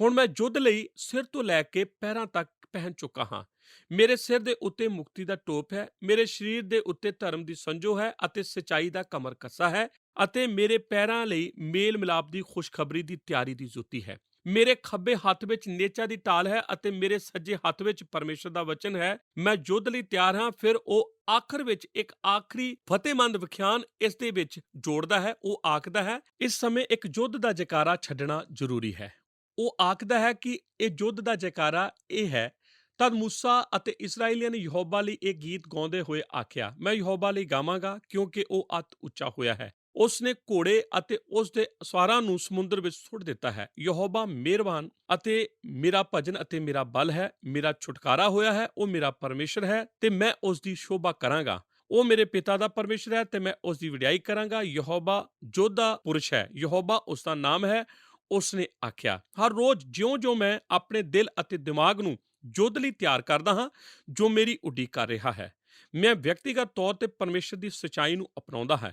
ਹੁਣ ਮੈਂ ਯੁੱਧ ਲਈ ਸਿਰ ਤੋਂ ਲੈ ਕੇ ਪੈਰਾਂ ਤੱਕ ਪਹਿਨ ਚੁੱਕਾ ਹਾਂ। ਮੇਰੇ ਸਿਰ ਦੇ ਉੱਤੇ ਮੁਕਤੀ ਦਾ ਟੋਪ ਹੈ। ਮੇਰੇ ਸਰੀਰ ਦੇ ਉੱਤੇ ਧਰਮ ਦੀ ਸੰਜੋ ਹੈ ਅਤੇ ਸਚਾਈ ਦਾ ਕਮਰ ਕੱਸਾ ਹੈ ਅਤੇ ਮੇਰੇ ਪੈਰਾਂ ਲਈ ਮੇਲ ਮਿਲਾਪ ਦੀ ਖੁਸ਼ਖਬਰੀ ਦੀ ਤਿਆਰੀ ਦੀ ਜੁੱਤੀ ਹੈ। ਮੇਰੇ ਖੱਬੇ ਹੱਥ ਵਿੱਚ ਨੇਚਾ ਦੀ ਢਾਲ ਹੈ ਅਤੇ ਮੇਰੇ ਸੱਜੇ ਹੱਥ ਵਿੱਚ ਪਰਮੇਸ਼ਰ ਦਾ ਵਚਨ ਹੈ। ਮੈਂ ਯੁੱਧ ਲਈ ਤਿਆਰ ਹਾਂ। ਫਿਰ ਉਹ ਆਖਰ ਵਿੱਚ ਇੱਕ ਆਖਰੀ ਫਤਿਹਮੰਦ ਵਿਖਿਆਨ ਇਸ ਦੇ ਵਿੱਚ ਜੋੜਦਾ ਹੈ। ਉਹ ਆਖਦਾ ਹੈ, ਇਸ ਸਮੇਂ ਇੱਕ ਯੁੱਧ ਦਾ ਜੈਕਾਰਾ ਛੱਡਣਾ ਜ਼ਰੂਰੀ ਹੈ। ਉਹ ਆਖਦਾ ਹੈ ਕਿ ਇਹ ਯੁੱਧ ਦਾ ਜੈਕਾਰਾ ਇਹ ਹੈ। ਤਦ ਮੂਸਾ ਅਤੇ ਇਸਰਾਏਲੀਆਂ ਨੇ ਯਹੋਵਾ ਲਈ ਇਹ ਗੀਤ ਗਾਉਂਦੇ ਹੋਏ ਆਖਿਆ, ਮੈਂ ਯਹੋਵਾ ਲਈ ਗਾਵਾਂਗਾ ਕਿਉਂਕਿ ਉਹ ਅਤ ਉੱਚਾ ਹੋਇਆ ਹੈ। ਉਸ ਨੇ ਘੋੜੇ ਅਤੇ ਉਸ ਦੇ ਸਵਾਰਾਂ ਨੂੰ ਸਮੁੰਦਰ ਵਿੱਚ ਸੁੱਟ ਦਿੱਤਾ ਹੈ। ਯਹੋਵਾ ਮਿਹਰਬਾਨ ਅਤੇ ਮੇਰਾ ਭਜਨ ਅਤੇ ਮੇਰਾ ਬਲ ਹੈ। ਮੇਰਾ ਛੁਟਕਾਰਾ ਹੋਇਆ ਹੈ। ਉਹ ਮੇਰਾ ਪਰਮੇਸ਼ਰ ਹੈ ਤੇ ਮੈਂ ਉਸ ਦੀ ਸ਼ੋਭਾ ਕਰਾਂਗਾ। ਉਹ ਮੇਰੇ ਪਿਤਾ ਦਾ ਪਰਮੇਸ਼ਰ ਹੈ ਤੇ ਮੈਂ ਉਸ ਦੀ ਵਡਿਆਈ ਕਰਾਂਗਾ। ਯਹੋਵਾ ਯੋਧਾ ਪੁਰਸ਼ ਹੈ। ਯਹੋਵਾ ਉਸ ਦਾ ਨਾਮ ਹੈ। ਉਸ ਨੇ ਆਖਿਆ, ਹਰ ਰੋਜ਼ ਜਿਉਂ-ਜਿਉਂ ਮੈਂ ਆਪਣੇ ਦਿਲ ਅਤੇ ਦਿਮਾਗ ਨੂੰ ਯੁੱਧ ਲਈ ਤਿਆਰ ਕਰਦਾ ਹਾਂ ਜੋ ਮੇਰੀ ਉਡੀਕ ਕਰ ਰਿਹਾ ਹੈ, ਮੈਂ ਵਿਅਕਤੀਗਤ ਤੌਰ ਤੇ ਪਰਮੇਸ਼ਰ ਦੀ ਸਚਾਈ ਨੂੰ ਅਪਣਾਉਂਦਾ ਹਾਂ।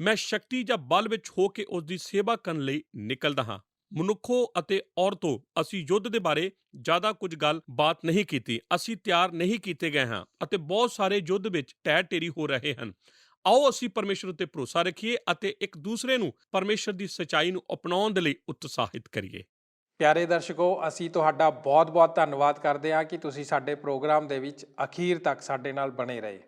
ਮੈਂ ਸ਼ਕਤੀ ਜਾਂ ਬਲ ਵਿੱਚ ਹੋ ਕੇ ਉਸ ਦੀ ਸੇਵਾ ਕਰਨ ਲਈ ਨਿਕਲਦਾ ਹਾਂ। ਮਨੁੱਖੋ ਅਤੇ ਔਰਤੋ, ਅਸੀਂ ਯੁੱਧ ਦੇ ਬਾਰੇ ਜ਼ਿਆਦਾ ਕੁਝ ਗੱਲਬਾਤ ਨਹੀਂ ਕੀਤੀ। ਅਸੀਂ ਤਿਆਰ ਨਹੀਂ ਕੀਤੇ ਗਏ ਹਾਂ ਅਤੇ ਬਹੁਤ ਸਾਰੇ ਯੁੱਧ ਵਿੱਚ ਢਹਿ ਢੇਰੀ ਹੋ ਰਹੇ ਹਨ। ਆਓ ਅਸੀਂ ਪਰਮੇਸ਼ਰ ਉੱਤੇ ਭਰੋਸਾ ਰੱਖੀਏ ਅਤੇ ਇੱਕ ਦੂਸਰੇ ਨੂੰ ਪਰਮੇਸ਼ਰ ਦੀ ਸਚਾਈ ਨੂੰ ਅਪਣਾਉਣ ਦੇ ਲਈ ਉਤਸ਼ਾਹਿਤ ਕਰੀਏ। ਪਿਆਰੇ ਦਰਸ਼ਕੋ, ਅਸੀਂ ਤੁਹਾਡਾ ਬਹੁਤ-ਬਹੁਤ ਧੰਨਵਾਦ ਕਰਦੇ ਹਾਂ ਕਿ ਤੁਸੀਂ ਸਾਡੇ ਪ੍ਰੋਗਰਾਮ ਦੇ ਵਿੱਚ ਅਖੀਰ ਤੱਕ ਸਾਡੇ ਨਾਲ ਬਣੇ ਰਹੇ।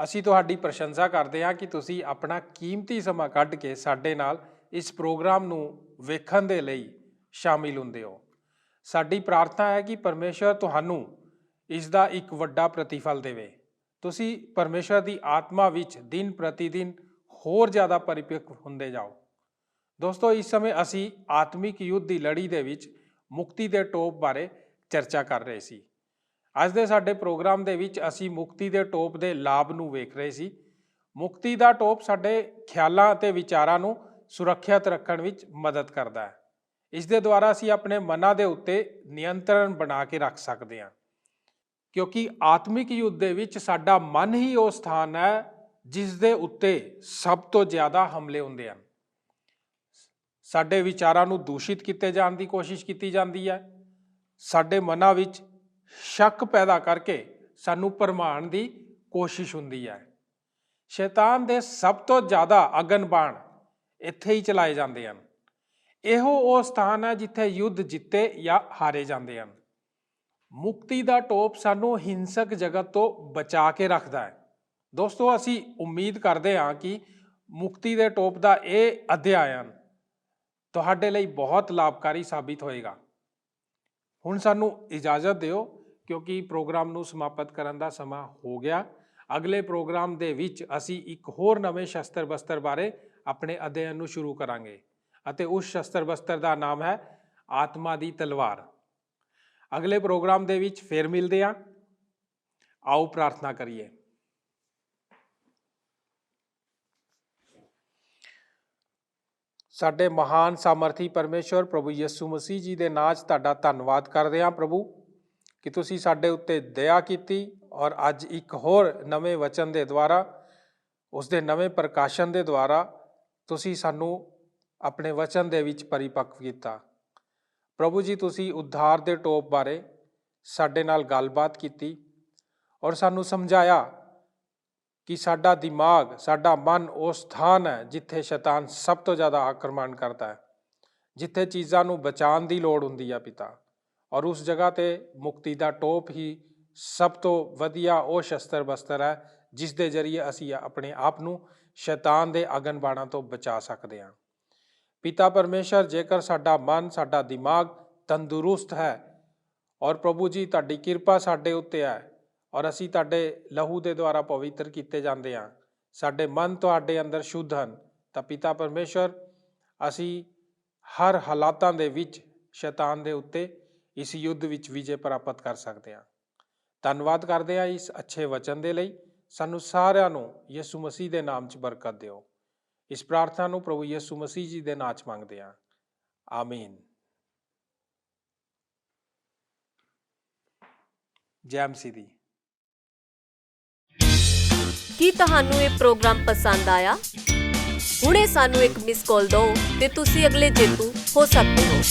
ਅਸੀਂ ਤੁਹਾਡੀ ਪ੍ਰਸ਼ੰਸਾ ਕਰਦੇ ਹਾਂ ਕਿ ਤੁਸੀਂ ਆਪਣਾ ਕੀਮਤੀ ਸਮਾਂ ਕੱਢ ਕੇ ਸਾਡੇ ਨਾਲ ਇਸ ਪ੍ਰੋਗਰਾਮ ਨੂੰ ਵੇਖਣ ਦੇ ਲਈ ਸ਼ਾਮਿਲ ਹੁੰਦੇ ਹੋ। ਸਾਡੀ ਪ੍ਰਾਰਥਨਾ ਹੈ ਕਿ ਪਰਮੇਸ਼ਰ ਤੁਹਾਨੂੰ ਇਸ ਦਾ ਇੱਕ ਵੱਡਾ ਪ੍ਰਤੀਫਲ ਦੇਵੇ। ਤੁਸੀਂ ਪਰਮੇਸ਼ਰ ਦੀ ਆਤਮਾ ਵਿੱਚ ਦਿਨ ਪ੍ਰਤੀ ਦਿਨ ਹੋਰ ਜ਼ਿਆਦਾ ਪਰਿਪੱਕ ਹੁੰਦੇ ਜਾਓ। ਦੋਸਤੋ, ਇਸ ਸਮੇਂ ਅਸੀਂ ਆਤਮਿਕ ਯੁੱਧ ਦੀ ਲੜੀ ਦੇ ਵਿੱਚ ਮੁਕਤੀ ਦੇ ਟੋਪ ਬਾਰੇ ਚਰਚਾ ਕਰ ਰਹੇ ਸੀ। ਅੱਜ ਦੇ ਸਾਡੇ ਪ੍ਰੋਗਰਾਮ ਦੇ ਵਿੱਚ ਅਸੀਂ ਮੁਕਤੀ ਦੇ ਟੋਪ ਦੇ ਲਾਭ ਨੂੰ ਵੇਖ ਰਹੇ ਸੀ। ਮੁਕਤੀ ਦਾ ਟੋਪ ਸਾਡੇ ਖਿਆਲਾਂ ਅਤੇ ਵਿਚਾਰਾਂ ਨੂੰ ਸੁਰੱਖਿਅਤ ਰੱਖਣ ਵਿੱਚ ਮਦਦ ਕਰਦਾ ਹੈ। ਇਸ ਦੇ ਦੁਆਰਾ ਅਸੀਂ ਆਪਣੇ ਮਨਾਂ ਦੇ ਉੱਤੇ ਨਿਯੰਤਰਣ ਬਣਾ ਕੇ ਰੱਖ ਸਕਦੇ ਹਾਂ, ਕਿਉਂਕਿ ਆਤਮਿਕ ਯੁੱਧ ਦੇ ਵਿੱਚ ਸਾਡਾ ਮਨ ਹੀ ਉਹ ਸਥਾਨ ਹੈ ਜਿਸ ਦੇ ਉੱਤੇ ਸਭ ਤੋਂ ਜ਼ਿਆਦਾ ਹਮਲੇ ਹੁੰਦੇ ਹਨ। ਸਾਡੇ ਵਿਚਾਰਾਂ ਨੂੰ ਦੂਸ਼ਿਤ ਕੀਤੇ ਜਾਣ ਦੀ ਕੋਸ਼ਿਸ਼ ਕੀਤੀ ਜਾਂਦੀ ਹੈ। ਸਾਡੇ ਮਨਾਂ ਵਿੱਚ ਸ਼ੱਕ ਪੈਦਾ ਕਰਕੇ ਸਾਨੂੰ ਭਰਮਾਉਣ ਦੀ ਕੋਸ਼ਿਸ਼ ਹੁੰਦੀ ਹੈ। ਸ਼ੈਤਾਨ ਦੇ ਸਭ ਤੋਂ ਜ਼ਿਆਦਾ ਅਗਨ ਬਾਣ ਇੱਥੇ ਹੀ ਚਲਾਏ ਜਾਂਦੇ ਹਨ। ਇਹੋ ਉਹ ਸਥਾਨ ਹੈ ਜਿੱਥੇ ਯੁੱਧ ਜਿੱਤੇ ਜਾਂ ਹਾਰੇ ਜਾਂਦੇ ਹਨ। ਮੁਕਤੀ ਦਾ ਟੋਪ ਸਾਨੂੰ ਹਿੰਸਕ ਜਗਤ ਤੋਂ ਬਚਾ ਕੇ ਰੱਖਦਾ ਹੈ। ਦੋਸਤੋ, ਅਸੀਂ ਉਮੀਦ ਕਰਦੇ ਹਾਂ ਕਿ ਮੁਕਤੀ ਦੇ ਟੋਪ ਦਾ ਇਹ ਅਧਿਆਇਨ ਤੁਹਾਡੇ ਲਈ ਬਹੁਤ ਲਾਭਕਾਰੀ ਸਾਬਿਤ ਹੋਏਗਾ। ਹੁਣ ਸਾਨੂੰ ਇਜਾਜ਼ਤ ਦਿਓ, ਕਿਉਂਕਿ ਪ੍ਰੋਗਰਾਮ ਨੂੰ ਸਮਾਪਤ ਕਰਨ ਦਾ ਸਮਾਂ ਹੋ ਗਿਆ। ਅਗਲੇ ਪ੍ਰੋਗਰਾਮ ਦੇ ਵਿੱਚ ਅਸੀਂ ਇੱਕ ਹੋਰ ਨਵੇਂ ਸ਼ਸਤਰ ਬਸਤਰ ਬਾਰੇ ਆਪਣੇ ਅਧਿਐਨ ਨੂੰ ਸ਼ੁਰੂ ਕਰਾਂਗੇ ਅਤੇ ਉਸ ਸ਼ਸਤਰ ਬਸਤਰ ਦਾ ਨਾਮ ਹੈ ਆਤਮਾ ਦੀ ਤਲਵਾਰ। ਅਗਲੇ ਪ੍ਰੋਗਰਾਮ ਦੇ ਵਿੱਚ ਫੇਰ ਮਿਲਦੇ ਹਾਂ। ਆਓ ਪ੍ਰਾਰਥਨਾ ਕਰੀਏ। ਸਾਡੇ ਮਹਾਨ ਸਾਮਰਥੀ ਪਰਮੇਸ਼ਵਰ ਪ੍ਰਭੂ ਯਿਸੂ ਮਸੀਹ ਜੀ ਦੇ ਨਾਂ 'ਚ ਤੁਹਾਡਾ ਧੰਨਵਾਦ ਕਰਦੇ ਹਾਂ ਪ੍ਰਭੂ, ਕਿ ਤੁਸੀਂ ਸਾਡੇ ਉੱਤੇ ਦਇਆ ਕੀਤੀ ਔਰ ਅੱਜ ਇੱਕ ਹੋਰ ਨਵੇਂ ਵਚਨ ਦੇ ਦੁਆਰਾ, ਉਸ ਦੇ ਨਵੇਂ ਪ੍ਰਕਾਸ਼ਨ ਦੇ ਦੁਆਰਾ ਤੁਸੀਂ ਸਾਨੂੰ ਆਪਣੇ ਵਚਨ ਦੇ ਵਿੱਚ ਪਰਿਪੱਕ ਕੀਤਾ। ਪ੍ਰਭੂ ਜੀ, ਤੁਸੀਂ ਉद्धार ਦੇ ਟੋਪ ਬਾਰੇ ਸਾਡੇ ਨਾਲ ਗੱਲਬਾਤ ਕੀਤੀ ਔਰ ਸਾਨੂੰ ਸਮਝਾਇਆ ਕਿ ਸਾਡਾ ਦਿਮਾਗ, ਸਾਡਾ ਮਨ ਉਹ ਸਥਾਨ ਹੈ ਜਿੱਥੇ ਸ਼ੈਤਾਨ ਸਭ ਤੋਂ ਜ਼ਿਆਦਾ ਆਕਰਮਣ ਕਰਦਾ ਹੈ, ਜਿੱਥੇ ਚੀਜ਼ਾਂ ਨੂੰ ਬਚਾਉਣ ਦੀ ਲੋੜ ਹੁੰਦੀ ਹੈ ਪਿਤਾ। ਔਰ ਉਸ ਜਗ੍ਹਾ 'ਤੇ ਮੁਕਤੀ ਦਾ ਟੋਪ ਹੀ ਸਭ ਤੋਂ ਵਧੀਆ ਉਹ ਸ਼ਸਤਰ ਬਸਤਰ ਹੈ ਜਿਸ ਦੇ ਜ਼ਰੀਏ ਅਸੀਂ ਆਪਣੇ ਆਪ ਨੂੰ ਸ਼ੈਤਾਨ ਦੇ ਅਗਨ ਬਾਣਾਂ ਤੋਂ ਬਚਾ ਸਕਦੇ ਹਾਂ। ਪਿਤਾ ਪਰਮੇਸ਼ਰ, ਜੇਕਰ ਸਾਡਾ ਮਨ, ਸਾਡਾ ਦਿਮਾਗ ਤੰਦਰੁਸਤ ਹੈ ਔਰ ਪ੍ਰਭੂ ਜੀ ਤੁਹਾਡੀ ਕਿਰਪਾ ਸਾਡੇ ਉੱਤੇ ਹੈ ਔਰ ਅਸੀਂ ਤੁਹਾਡੇ ਲਹੂ ਦੇ ਦੁਆਰਾ ਪਵਿੱਤਰ ਕੀਤੇ ਜਾਂਦੇ ਹਾਂ, ਸਾਡੇ ਮਨ ਤੁਹਾਡੇ ਅੰਦਰ ਸ਼ੁੱਧ ਹਨ, ਤਾਂ ਪਿਤਾ ਪਰਮੇਸ਼ਰ ਅਸੀਂ ਹਰ ਹਾਲਾਤਾਂ ਦੇ ਵਿੱਚ ਸ਼ੈਤਾਨ ਦੇ ਉੱਤੇ ਇਸ ਯੁੱਧ ਵਿੱਚ ਵਿਜੇ ਪ੍ਰਾਪਤ ਕਰ ਸਕਦੇ ਹਾਂ। ਧੰਨਵਾਦ ਕਰਦੇ ਹਾਂ ਇਸ ਅੱਛੇ ਵਚਨ ਦੇ ਲਈ। ਸਾਨੂੰ ਸਾਰਿਆਂ ਨੂੰ ਯਿਸੂ ਮਸੀਹ ਦੇ ਨਾਮ 'ਚ ਬਰਕਤ ਦਿਓ। ਇਸ ਪ੍ਰਾਰਥਨਾ ਨੂੰ ਪ੍ਰਭੂ ਯਿਸੂ ਮਸੀਹ ਜੀ ਦੇ ਨਾਮ 'ਚ ਮੰਗਦੇ ਹਾਂ। ਆਮੀਨ। ਜੈ ਮਸੀਹ ਦੀ। ਕੀ ਤੁਹਾਨੂੰ ਇਹ ਪ੍ਰੋਗਰਾਮ ਪਸੰਦ ਆਇਆ? ਹੁਣੇ ਸਾਨੂੰ ਇੱਕ ਮਿਸ ਕਾਲ ਦਿਓ ਤੇ ਤੁਸੀਂ ਅਗਲੇ ਜੇਤੂ ਹੋ ਸਕਦੇ ਹੋ।